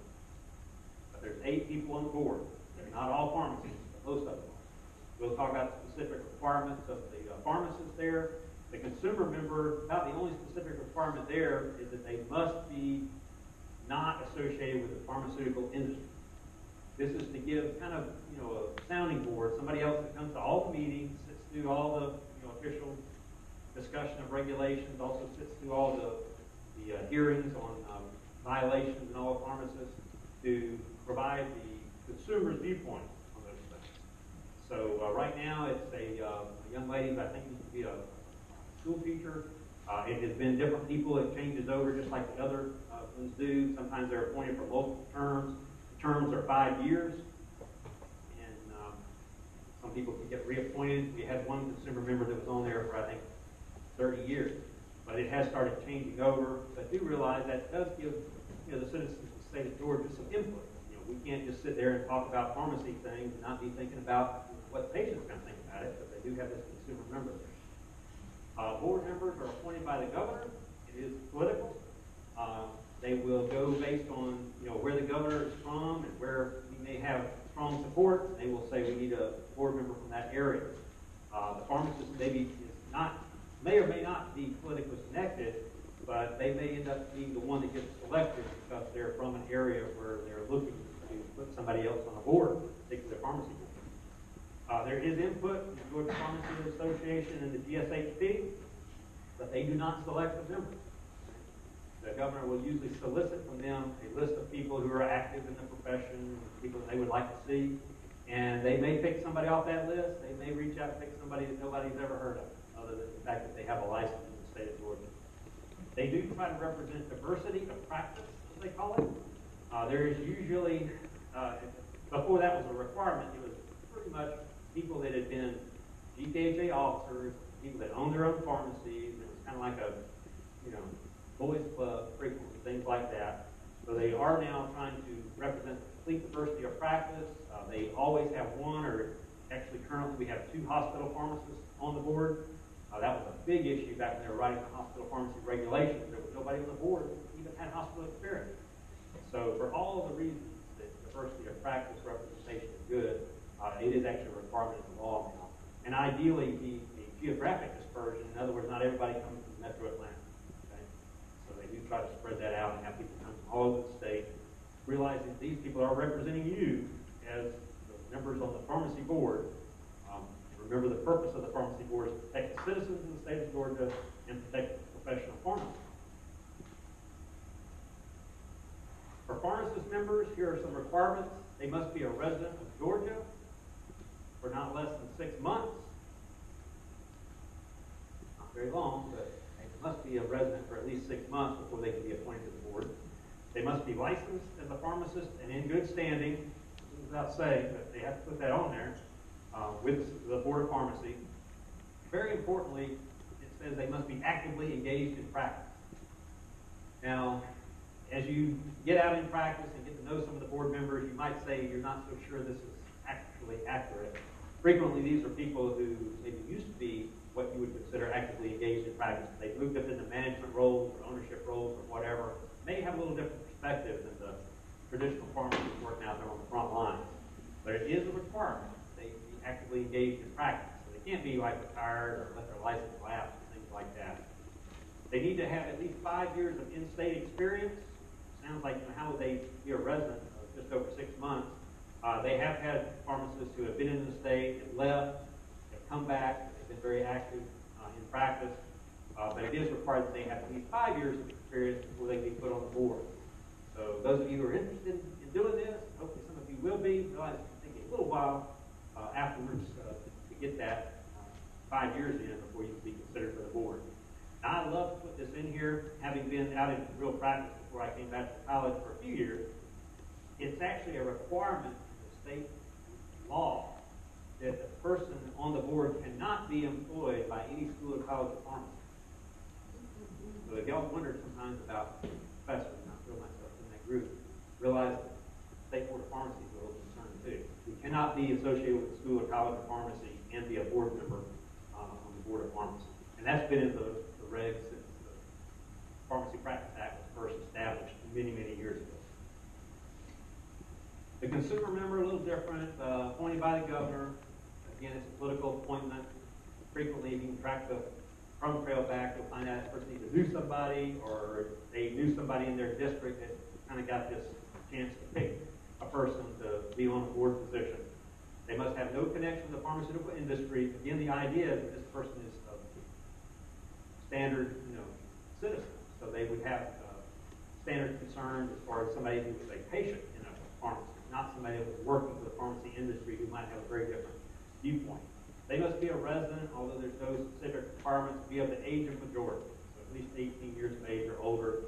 But there's 8 people on the board. They're not all pharmacists, but most of them are. We'll talk about the specific requirements of the pharmacist there. The consumer member, about the only specific requirement there is that they must be not associated with the pharmaceutical industry. This is to give kind of, a sounding board, somebody else that comes to all the meetings, sits through all the official discussion of regulations, also sits through all the hearings on violations and all the pharmacists to provide the consumer's viewpoint on those things. So right now it's a young lady that I think needs to be a school teacher. It has been different people. It changes over just like the other ones do. Sometimes they're appointed for multiple terms. The terms are 5 years. And some people can get reappointed. We had one consumer member that was on there for, I think, 30 years. But it has started changing over. But I do realize that does give the citizens of the state of Georgia some input. We can't just sit there and talk about pharmacy things and not be thinking about what the patient's going to think about it, but they do have this consumer member there. Board members are appointed by the governor. It is political. They will go based on where the governor is from and where he may have strong support. They will say we need a board member from that area. The pharmacist may or may not be politically connected, but they may end up being the one that gets selected because they're from an area where they're looking to put somebody else on a board, particularly the pharmacy board. There is input from the Georgia Pharmacy Association and the GSHP, but they do not select the members. The governor will usually solicit from them a list of people who are active in the profession, people that they would like to see, and they may pick somebody off that list. They may reach out and pick somebody that nobody's ever heard of, other than the fact that they have a license in the state of Georgia. They do try to represent diversity of practice, as they call it. There is usually, before that was a requirement, it was pretty much people that had been GKHA officers, people that owned their own pharmacies. It was kind of like a, boys club, frequently, things like that. So they are now trying to represent the complete diversity of practice. They always have one, or actually currently we have 2 hospital pharmacists on the board. That was a big issue back when they were writing the hospital pharmacy regulations. There was nobody on the board that even had hospital experience. So for all of the reasons that diversity of practice representation is good, it is actually a requirement in the law now. And ideally, the geographic dispersion, in other words, not everybody comes from Metro Atlanta. Okay? So they do try to spread that out and have people come from all over the state, realizing these people are representing you as the members on the pharmacy board. Remember, the purpose of the pharmacy board is to protect the citizens of the state of Georgia and protect the professional pharmacists. For pharmacist members, here are some requirements. They must be a resident of Georgia for not less than 6 months. Not very long, but they must be a resident for at least 6 months before they can be appointed to the board. They must be licensed as a pharmacist and in good standing. This is without saying, but they have to put that on there with the Board of Pharmacy. very importantly, it says they must be actively engaged in practice. Now, as you get out in practice and get to know some of the board members, you might say you're not so sure this is actually accurate. Frequently, these are people who maybe used to be what you would consider actively engaged in practice. They've moved up into management roles or ownership roles or whatever. May have a little different perspective than the traditional pharmacists working out there on the front lines. But it is a requirement that they be actively engaged in practice. So they can't be like retired or let their license lapse or things like that. They need to have at least 5 years of in-state experience. Sounds like, how would they be a resident of just over 6 months? They have had pharmacists who have been in the state, have left, have come back, they've been very active in practice. But it is required that they have at least 5 years of experience before they can be put on the board. So those of you who are interested in doing this, hopefully some of you will be, realize it can take a little while afterwards to get that 5 years in before you can be considered for the board. Now, I'd love to put this in here, having been out in real practice before I came back to college for a few years. It's actually a requirement in the state law that the person on the board cannot be employed by any school or college of pharmacy. So if y'all wondered sometimes about professors, and I throw myself in that group, realize that the State Board of Pharmacy is a little concerned too. We cannot be associated with the school or college of pharmacy and be a board member on the Board of Pharmacy. And that's been in the regs since the Pharmacy Practice Act was first established many, many years ago. The consumer member, a little different, appointed by the governor. Again, it's a political appointment. Frequently, you can track the crumb trail back, you'll find out this person either knew somebody or they knew somebody in their district that kind of got this chance to pick a person to be on a board position. They must have no connection to the pharmaceutical industry. Again, the idea is that this person is a standard, citizen. So they would have standard concerns as far as somebody who was a patient in a pharmacy, not somebody that was working for the pharmacy industry who might have a very different viewpoint. They must be a resident, although there's no specific requirements, to be of the age of majority. So at least 18 years of age or older,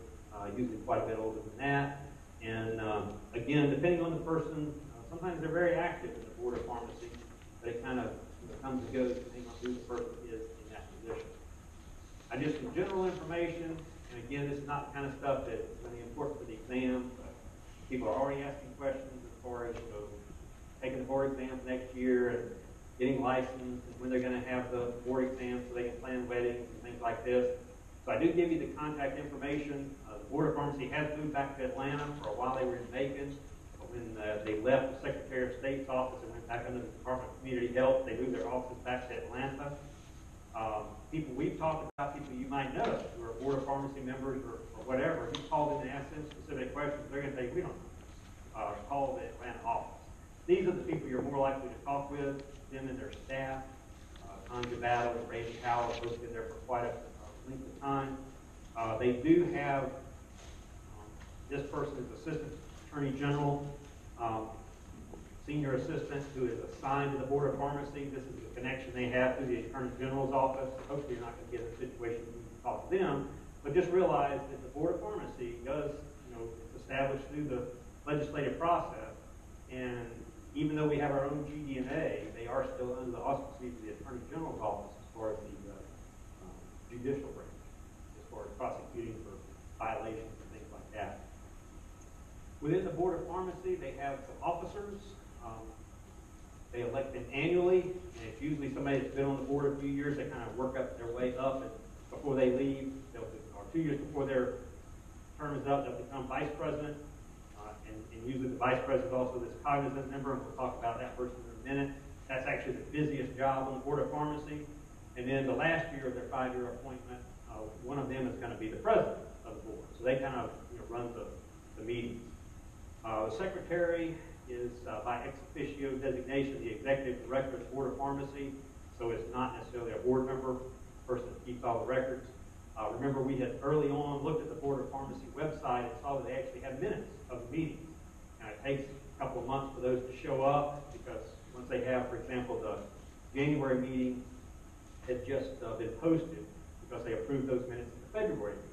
usually quite a bit older than that. And again, depending on the person, sometimes they're very active in the Board of Pharmacy, but it kind of comes and goes depending on who the person is in that position. Just some general information, and again, this is not the kind of stuff that's really important for the exam, but people are already asking questions as far as taking the board exams next year and getting licensed and when they're going to have the board exams so they can plan weddings and things like this. So I do give you the contact information. The Board of Pharmacy has moved back to Atlanta. For a while they were in Macon, but when they left the Secretary of State's office and went back under the Department of Community Health, they moved their office back to Atlanta. People we've talked about, people you might know who are Board of Pharmacy members or whatever, you call them and ask them specific questions, they're going to say, we don't know. Call the Atlanta office. These are the people you're more likely to talk with, them and their staff. Tanja Battle and Randy Powell have both been there for quite a length of time. They do have, this person is Assistant Attorney General, Senior Assistant who is assigned to the Board of Pharmacy. This is the connection they have through the Attorney General's office. Hopefully you're not going to get in a situation where you can talk to them, but just realize that the Board of Pharmacy does, it's established through the legislative process, and even though we have our own GD&A, they are still under the auspices of the Attorney General's office as far as the judicial branch, as far as prosecuting for violations and things like that. Within the Board of Pharmacy, they have some officers. They elect them annually, and it's usually somebody that's been on the board a few years. They kind of work up their way up, and before they leave, or 2 years before their term is up, they'll become vice president. And usually the vice president is also this cognizant member, and we'll talk about that person in a minute. That's actually the busiest job on the Board of Pharmacy. And then the last year of their 5-year appointment, one of them is going to be the president of the board. So they kind of run the meetings. The secretary is by ex officio designation the executive director of the Board of Pharmacy. So it's not necessarily a board member, person that keeps all the records. Remember, we had early on looked at the Board of Pharmacy website and saw that they actually have minutes of the meetings. And it takes a couple of months for those to show up because once they have, for example, the January meeting had just been posted because they approved those minutes in the February meeting.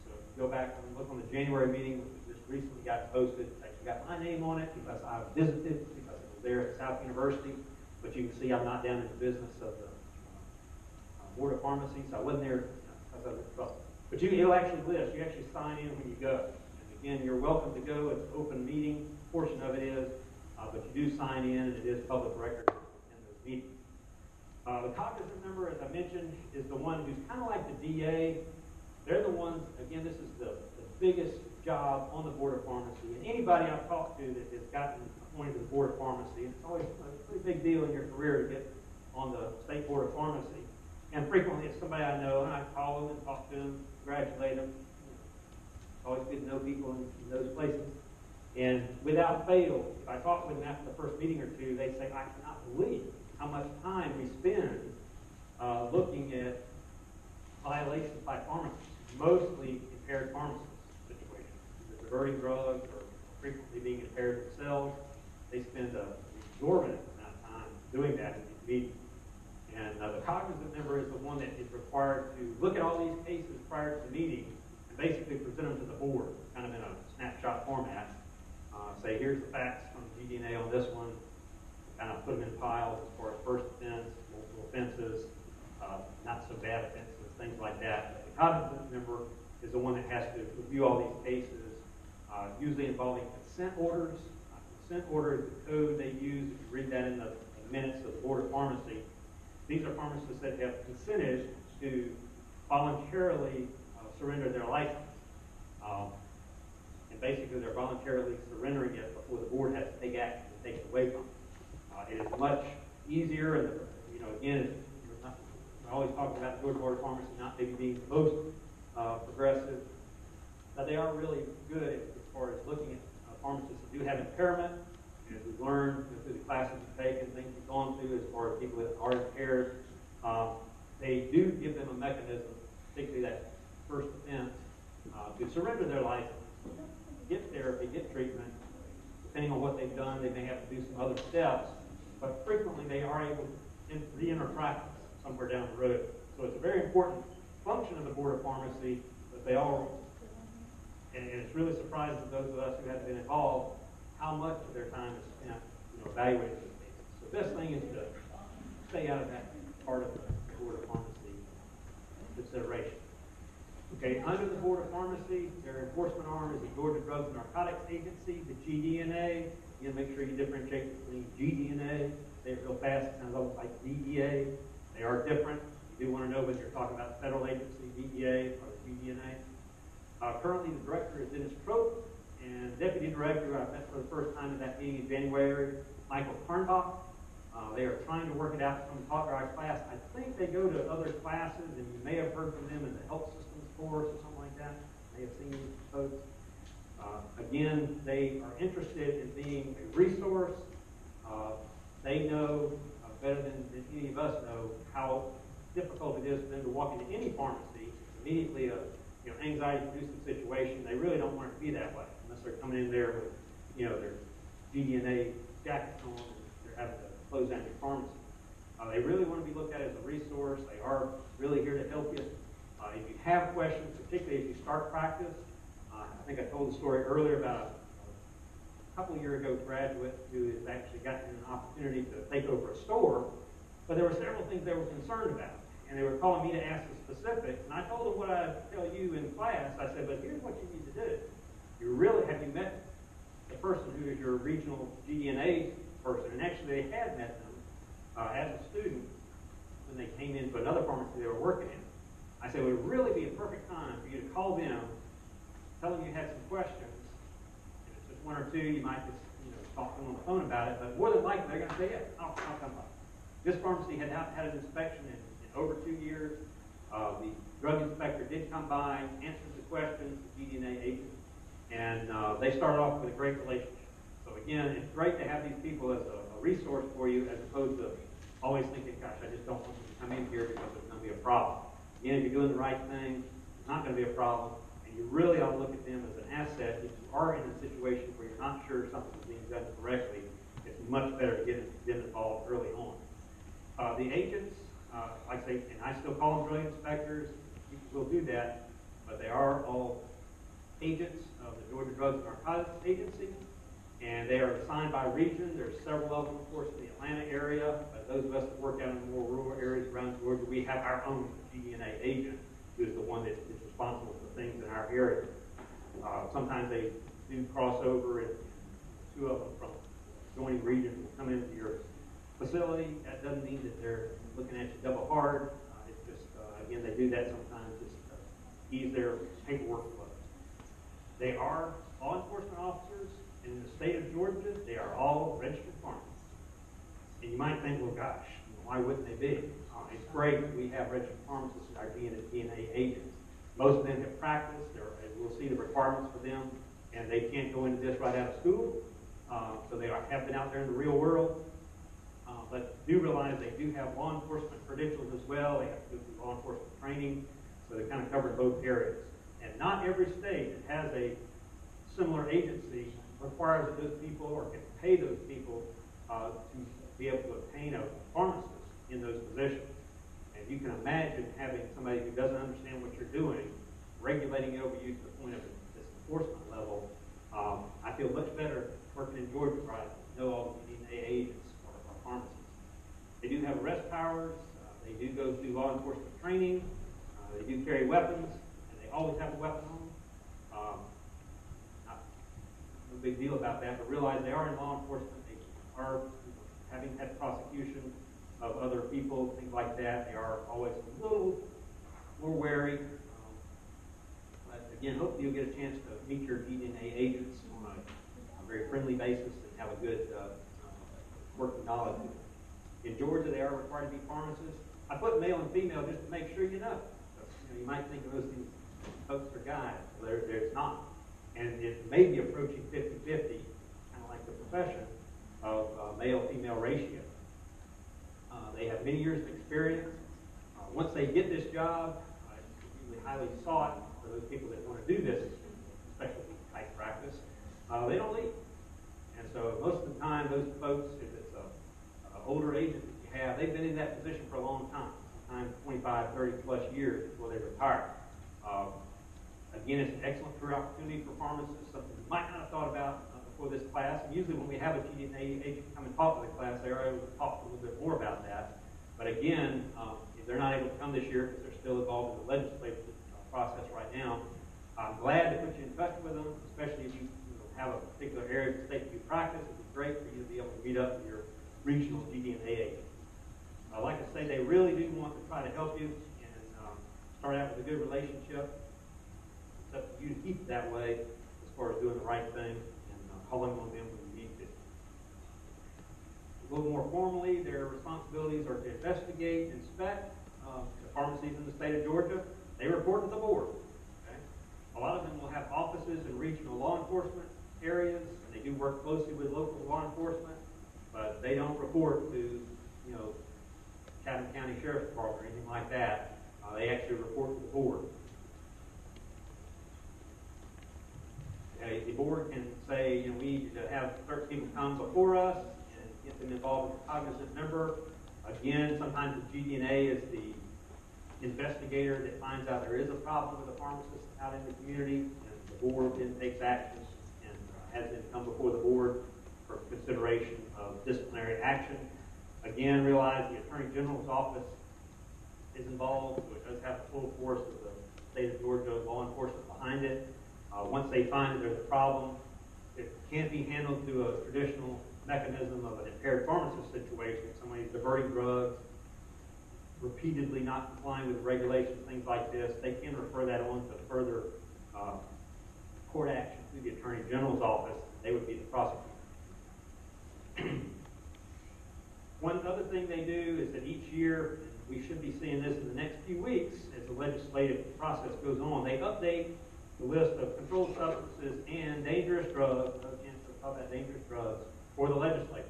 So if you go back and look on the January meeting, which just recently got posted, it actually got my name on it because I visited, because it was there at South University. But you can see I'm not down in the business of the Board of Pharmacy, so I wasn't there because I was in trouble. But it'll actually list. You actually sign in when you go. And again, you're welcome to go. It's an open meeting. Portion of it is, but you do sign in, and it is public record in those meetings. The cognizant member, as I mentioned, is the one who's kind of like the DA. They're the ones, again, this is the biggest job on the Board of Pharmacy. And anybody I've talked to that has gotten appointed to the Board of Pharmacy, and it's always a pretty big deal in your career to get on the State Board of Pharmacy. And frequently it's somebody I know, and I call them and talk to them, congratulate them. It's always good to know people in those places. And without fail, if I talk with them after the first meeting or two, they say, I cannot believe how much time we spend looking at violations by pharmacists, mostly impaired pharmacist situations, either diverting drugs or frequently being impaired themselves. They spend an exorbitant amount of time doing that in these meetings. And the cognizant member is the one that is required to look at all these cases prior to the meeting and basically present them to the board, kind of in a snapshot format. Say, here's the facts from GDNA on this one, kind of put them in piles as far as first offense, multiple offenses, not so bad offenses, things like that. But the cognizant member is the one that has to review all these cases, usually involving consent orders. Consent order is the code they use. If you read that in the minutes of the Board of Pharmacy, these are pharmacists that have consented to voluntarily surrender their license. And basically, they're voluntarily surrendering it before the board has to take action and take it away from them. It is much easier, and again, we're always talking about the Georgia Board of Pharmacy not maybe being the most progressive, but they are really good as far as looking at pharmacists that do have impairment. And as we've learned through the classes we've taken, things we've gone through as far as people that are impaired, they do give them a mechanism, particularly that first offense, to surrender their license, get therapy, get treatment. Depending on what they've done, they may have to do some other steps, but frequently they are able to re-enter practice somewhere down the road. So it's a very important function of the Board of Pharmacy that they all, and it's really surprising to those of us who have been involved how much of their time is spent evaluating those cases. So the best thing is to stay out of that part of the Board of Pharmacy consideration. Okay, under the Board of Pharmacy, their enforcement arm is the Georgia Drugs and Narcotics Agency, the GDNA. Again, make sure you differentiate between GDNA, say it real fast, it sounds almost like DEA. They are different. You do want to know whether you're talking about the federal agency, DEA, or the GDNA. Currently, the director is Dennis Trope, and deputy director I met for the first time at that meeting in January, Michael Karnbach. They are trying to work it out from the Taught Drive class. I think they go to other classes, and you may have heard from them in the health systems course or something like that. May have seen these folks. Again, they are interested in being a resource. They know better than any of us know how difficult it is for them to walk into any pharmacy. Immediately anxiety-producing situation. They really don't want it to be that way unless they're coming in there with their GDNA jackets on and they're having to close down your pharmacy. They really want to be looked at as a resource. They are really here to help you. If you have questions, particularly as you start practice, I think I told the story earlier about a couple of years ago graduate who has actually gotten an opportunity to take over a store, but there were several things they were concerned about. And they were calling me to ask the specifics, and I told them what I tell you in class. I said, but here's what you need to do. Have you met the person who is your regional GDNA person? And actually they had met them as a student when they came into another pharmacy they were working in. I said, it would really be a perfect time for you to call them, tell them you had some questions. If it's just one or two, you might just talk to them on the phone about it, but more than likely they're going to say, yeah, I'll come by. This pharmacy had not had an inspection in over 2 years. The drug inspector did come by, answered the questions, the GDNA agent, and they started off with a great relationship. So again, it's great to have these people as a resource for you as opposed to always thinking, gosh, I just don't want them to come in here because it's going to be a problem. Again, if you're doing the right thing, it's not going to be a problem, and you really ought to look at them as an asset. If you are in a situation where you're not sure something's being done correctly, it's much better to get them involved early on. The agents, like I say, and I still call them drug inspectors, people will do that, but they are all agents of the Georgia Drugs and Narcotics Agency, and they are assigned by region. There's several of them, of course, in the Atlanta area, but those of us that work out in the more rural areas around Georgia, we have our own GDNA agent, who is the one that is responsible for things in our area. Sometimes they do cross over, and two of them from joining regions will come into your facility. That doesn't mean that they're looking at you double hard. It's just, again, they do that sometimes just to ease their paperwork flow. They are law enforcement officers, and in the state of Georgia, they are all registered pharmacists. And you might think, well, gosh, why wouldn't they be? It's great that we have registered pharmacists in our DNA agents. Most of them have practiced. We'll see the requirements for them, and they can't go into this right out of school. So they have been out there in the real world. But do realize they do have law enforcement credentials as well. They have to go through law enforcement training, so they kind of cover both areas. And not every state that has a similar agency requires that those people or can pay those people to be able to obtain a pharmacist in those positions. And you can imagine having somebody who doesn't understand what you're doing, regulating it over you to the point of this enforcement level. I feel much better working in Georgia where I know all the DNA agents or pharmacists. They do have arrest powers. They do go through law enforcement training. They do carry weapons, and they always have a weapon on them. No big deal about that, but realize they are in law enforcement. They are having had prosecution of other people, things like that. They are always a little more wary. But again, hopefully you'll get a chance to meet your DNA agents on a very friendly basis and have a good working knowledge of them. In Georgia, they are required to be pharmacists. I put male and female just to make sure you know. You might think of those folks are guys. There's not. And it may be approaching 50-50, kind of like the profession of male-female ratio. They have many years of experience. Once they get this job, it's usually highly sought for those people that want to do this specialty type practice. They don't leave. And so most of the time, those folks, if it's an older agent that you have, they've been in that position for a long time, sometimes 25, 30 plus years before they retire. Again, it's an excellent career opportunity for pharmacists, something you might not have thought about before this class. And usually when we have a GDNA agent come and talk to the class, they are able to talk a little bit more about that. But again, if they're not able to come this year because they're still involved in the legislative process right now, I'm glad to put you in touch with them, especially if you have a particular area of the state that you practice. It would be great for you to be able to meet up with your regional GDNA agent. Like I say, they really do want to try to help you and start out with a good relationship. It's up to you to keep it that way as far as doing the right thing and calling on them when you need to. A little more formally, their responsibilities are to investigate, inspect the pharmacies in the state of Georgia. They report to the board. Okay? A lot of them will have offices in regional law enforcement areas, and they do work closely with local law enforcement, but they don't report to, Chatham County Sheriff's Department or anything like that. They actually report to the board. The board can say, we need to have certain people come before us and get them involved as a cognizant member. Again, sometimes the GDNA is the investigator that finds out there is a problem with a pharmacist out in the community, and the board then takes action and has them come before the board for consideration of disciplinary action. Again, realize the Attorney General's office is involved, so it does have the full force of the state of Georgia law enforcement behind it. Once they find that there's a problem, it can't be handled through a traditional mechanism of an impaired pharmacist situation. Somebody's diverting drugs, repeatedly not complying with regulations, things like this. They can refer that on to further court action through the Attorney General's office. They would be the prosecutor. One other thing they do is that each year, and we should be seeing this in the next few weeks as the legislative process goes on, they update the list of controlled substances and dangerous drugs, again, so about dangerous drugs, for the legislature.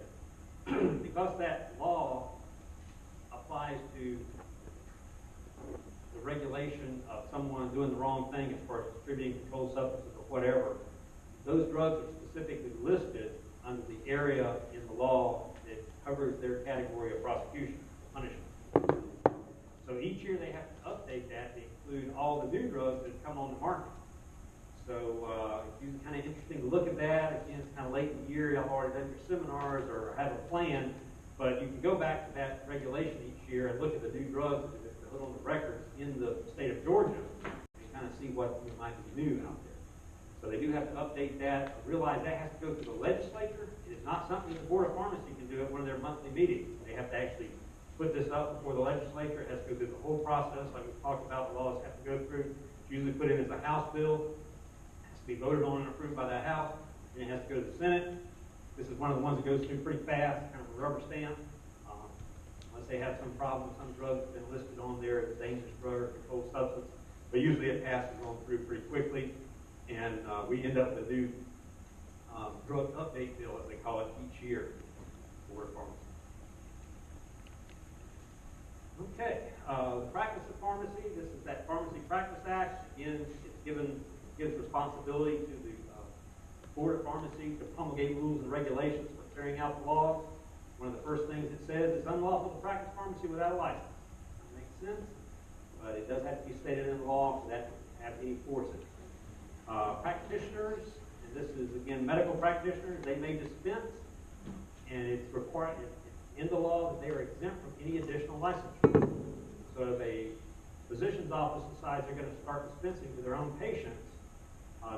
Because that law applies to the regulation of someone doing the wrong thing as far as distributing controlled substances or whatever, those drugs are specifically listed under the area in the law that covers their category of prosecution, punishment. So each year they have to update that to include all the new drugs that come on the market. So it's kind of interesting to look at that. Again, it's kind of late in the year. Y'all already done your seminars or have a plan, but you can go back to that regulation each year and look at the new drugs that put on the records in the state of Georgia and kind of see what might be new out there. So they do have to update that. Realize that has to go through the legislature. It is not something the Board of Pharmacy can do at one of their monthly meetings. They have to actually put this up before the legislature. It has to go through the whole process, like we talked about. The laws have to go through. It's usually put in as a House bill. It has to be voted on and approved by the House, and it has to go to the Senate. This is one of the ones that goes through pretty fast, kind of a rubber stamp. Unless they have some problem, some drug that's been listed on there as a dangerous drug or controlled substance. But usually it passes on through pretty quickly, and we end up with a new drug update bill, as they call it, each year for Board of Pharmacy. Okay, the practice of pharmacy. This is that Pharmacy Practice Act. Again, gives responsibility to the Board of Pharmacy to promulgate rules and regulations for carrying out the laws. One of the first things it says is unlawful to practice pharmacy without a license. That makes sense, but it does have to be stated in the law for that to have any force in it. Practitioners, and this is again medical practitioners, they may dispense, and it's required in the law that they are exempt from any additional licensure. So if a physician's office decides they're going to start dispensing to their own patients,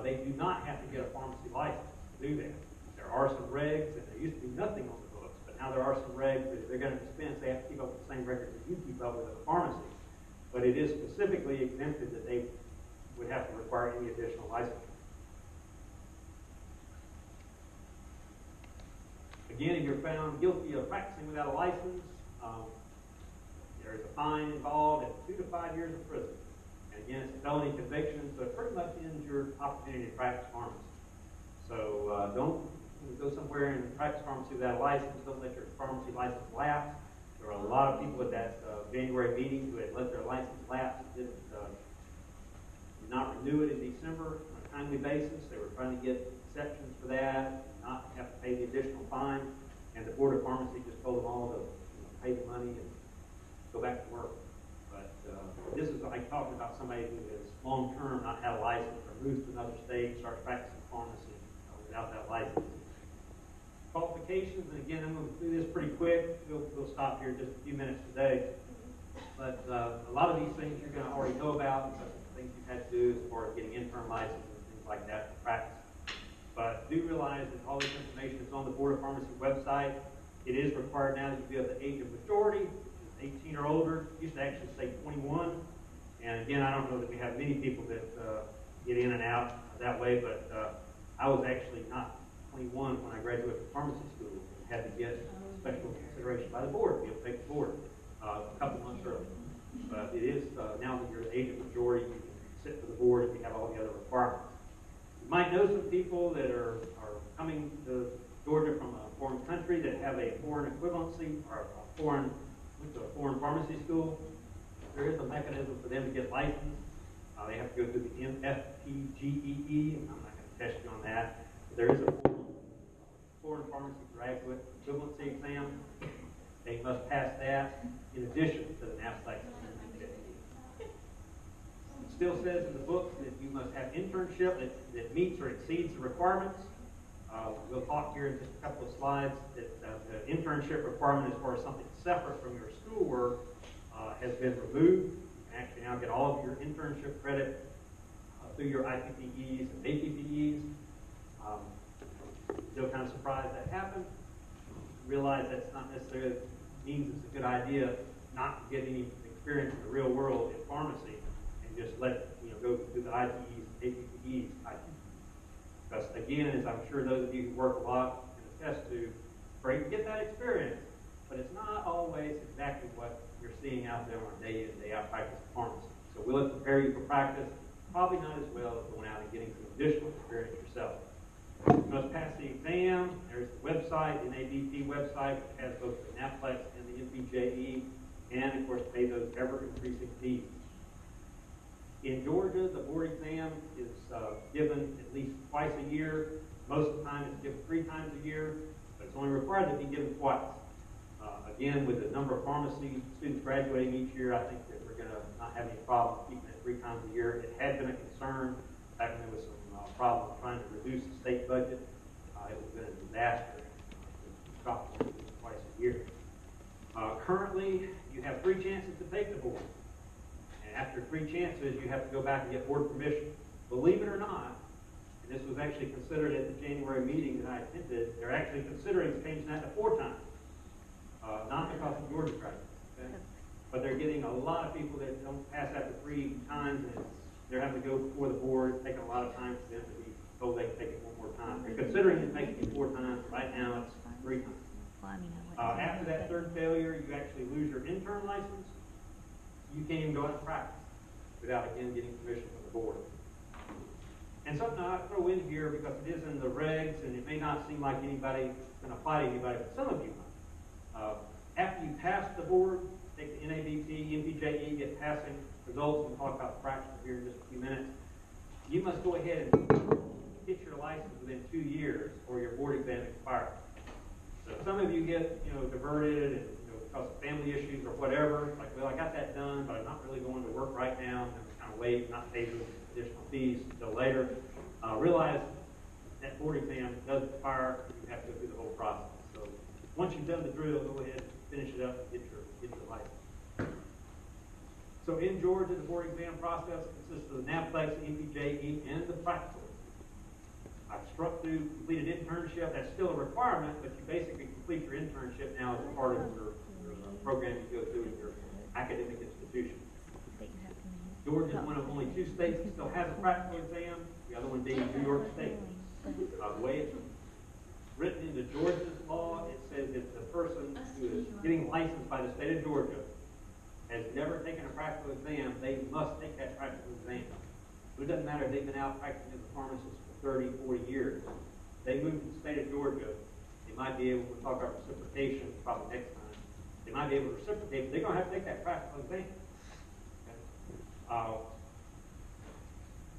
they do not have to get a pharmacy license to do that. There are some regs, and there used to be nothing on the books, but now there are some regs that if they're going to dispense, they have to keep up with the same records that you keep up with at a pharmacy. But it is specifically exempted that they would have to require any additional licensure. Again, if you're found guilty of practicing without a license, there is a fine involved and 2 to 5 years of prison. And again, it's a felony conviction, so it pretty much ends your opportunity to practice pharmacy. So don't go somewhere and practice pharmacy without a license. Don't let your pharmacy license lapse. There were a lot of people at that January meeting who had let their license lapse, did not renew it in December on a timely basis. They were trying to get exceptions for that, not have to pay the additional fine, and the Board of Pharmacy just told them all to pay the money and go back to work. But this is like talking about somebody who is long-term, not had a license, or moves to another state, starts practicing pharmacy without that license. Qualifications, and again, I'm going to do this pretty quick. We'll stop here just a few minutes today. But a lot of these things you're going to already know about because of the things you've had to do as far as getting intern licenses and things like that to practice. But do realize that all this information is on the Board of Pharmacy website. It is required now that you be of the age of majority, 18 or older. It used to actually say 21. And again, I don't know that we have many people that get in and out that way, but I was actually not 21 when I graduated from pharmacy school and had to get special consideration by the board to be able to take the board a couple months early. But it is, now that you're the age of majority, you can sit for the board if you have all the other requirements. You might know some people that are coming to Georgia from a foreign country that have a foreign equivalency or went to a foreign pharmacy school. There is a mechanism for them to get licensed. They have to go through the MFPGEE. I'm not going to test you on that. But there is a foreign pharmacy graduate equivalency exam. They must pass that in addition to the NAPSITE. It still says in the book that you must have internship that meets or exceeds the requirements. We'll talk here in just a couple of slides that the internship requirement as far as something separate from your schoolwork has been removed. You can actually now get all of your internship credit through your IPPEs and APPEs. Still kind of surprised that happened. Realize that's not necessarily means it's a good idea not to get any experience in the real world in pharmacy and just let go through the IPEs, APPEs. Because again, as I'm sure those of you who work a lot can attest to, great to get that experience, but it's not always exactly what you're seeing out there on a day in, day out practice of pharmacy. So we'll prepare you for practice, probably not as well as going out and getting some additional experience yourself. You must pass the exam. There's the website, the NABP website, which has both the NAPLEX and the MPJE, and of course pay those ever-increasing fees. In Georgia, the board exam is given at least twice a year. Most of the time it's given 3 times a year, but it's only required to be given twice. Again, with the number of pharmacy students graduating each year, I think that we're going to not have any problem keeping it 3 times a year. It had been a concern back when there was some problem trying to reduce the state budget. It would have been a disaster to stop twice a year. Currently, you have 3 chances to take the board. after 3 chances, you have to go back and get board permission. Believe it or not, and this was actually considered at the January meeting that I attended, they're actually considering changing that to 4 times. Not because of Georgia credit, okay? But they're getting a lot of people that don't pass after 3 times, and they're having to go before the board. It's taking a lot of time for them to be told they can take it 1 more time. They're considering it making it 4 times. Right now, it's 3 times. After that 3rd failure, you actually lose your intern license. You can't even go out and practice without, again, getting permission from the board. And something I throw in here, because it is in the regs, and it may not seem like anybody can apply to anybody, but some of you might. After you pass the board, take the NABP, MPJE, get passing results, we'll talk about the fractional here in just a few minutes. You must go ahead and get your license within 2 years, or your board exam expires. So some of you get, diverted, and because of family issues or whatever, like, well, I got that done, but I'm not really going to work right now, and I'm kind of wait, not pay those additional fees until later. Realize that board exam does expire, you have to go through the whole process. So once you've done the drill, go ahead and finish it up and get your license. So in Georgia, the board exam process consists of the NAVPLEX, MPJE, and the practical. I've struck through completed internship. That's still a requirement, but you basically complete your internship now as a part of your program you go through in your academic institution. Georgia is one of only 2 states that still has a practical exam, the other one being New York State. The way it's written into Georgia's law, it says if the person who is getting licensed by the state of Georgia has never taken a practical exam, they must take that practical exam. So it doesn't matter if they've been out practicing as a pharmacist for 30, 40 years. They move to the state of Georgia, they might be able to talk about reciprocation probably next time. They might be able to reciprocate, but they're going to have to take that practical exam. Okay?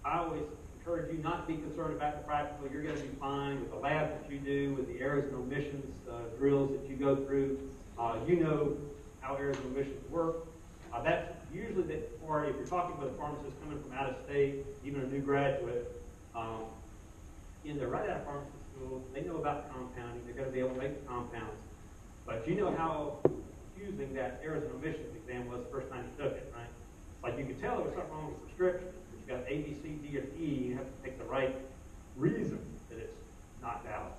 I always encourage you not to be concerned about the practical. You're going to be fine with the labs that you do, with the errors and omissions drills that you go through. You know how errors and omissions work. That's usually the part, if you're talking with a pharmacist coming from out of state, even a new graduate, they're right out of pharmacy school, they know about the compounding, they're going to be able to make the compounds. But you know how confusing that errors and omissions exam was the first time you took it, right? Like you could tell there was something wrong with the prescription. You got A, B, C, D, or E, you have to pick the right reason that it's not valid.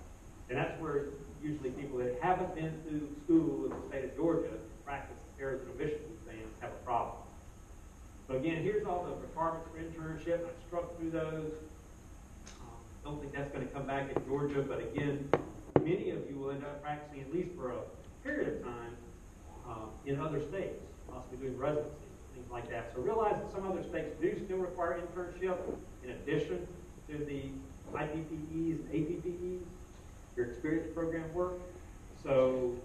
And that's where usually people that haven't been to school in the state of Georgia practice errors and omissions exams have a problem. So again, here's all the requirements for internship. I struck through those. Don't think that's going to come back in Georgia, but again, many of you will end up practicing at least for a period of time in other states, possibly doing residency, things like that. So realize that some other states do still require internship in addition to the IPPEs and APPEs, your experience program work. So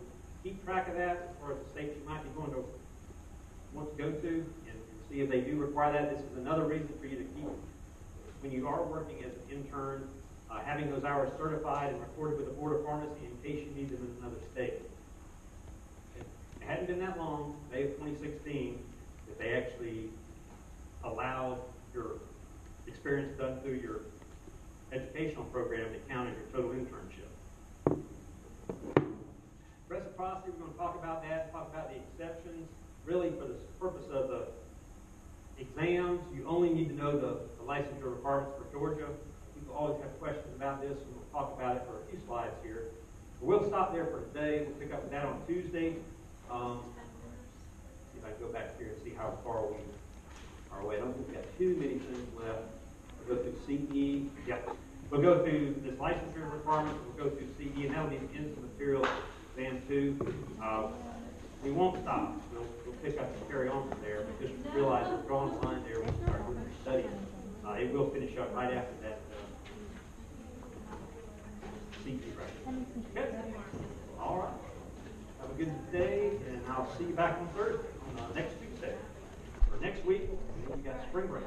keep track of that as far as the states you might be going to want to go to, and see if they do require that. This is another reason for you to keep, when you are working as an intern, having those hours certified and recorded with the Board of Pharmacy in case you need them in another state. It hadn't been that long, May of 2016, that they actually allowed your experience done through your educational program to count as your total internship. Reciprocity, we're going to talk about that, talk about the exceptions. Really, for the purpose of the exams, you only need to know the licensure requirements for Georgia. People always have questions about this, and we'll talk about it for a few slides here. But we'll stop there for today. We'll pick up with that on Tuesday. See if I can go back here and see how far we are away. I don't think we've got too many things left. We'll go through CE. Yep. We'll go through this licensure requirements. We'll go through CE, and that'll be the end of the material exam 2. We won't stop. We'll pick up and carry on from there, but just realize we're drawing a line there when we start doing the study. It will finish up right after that CE right. Okay. All right. Have a good day, and I'll see you back on Thursday, on next Tuesday. For next week, we got spring break.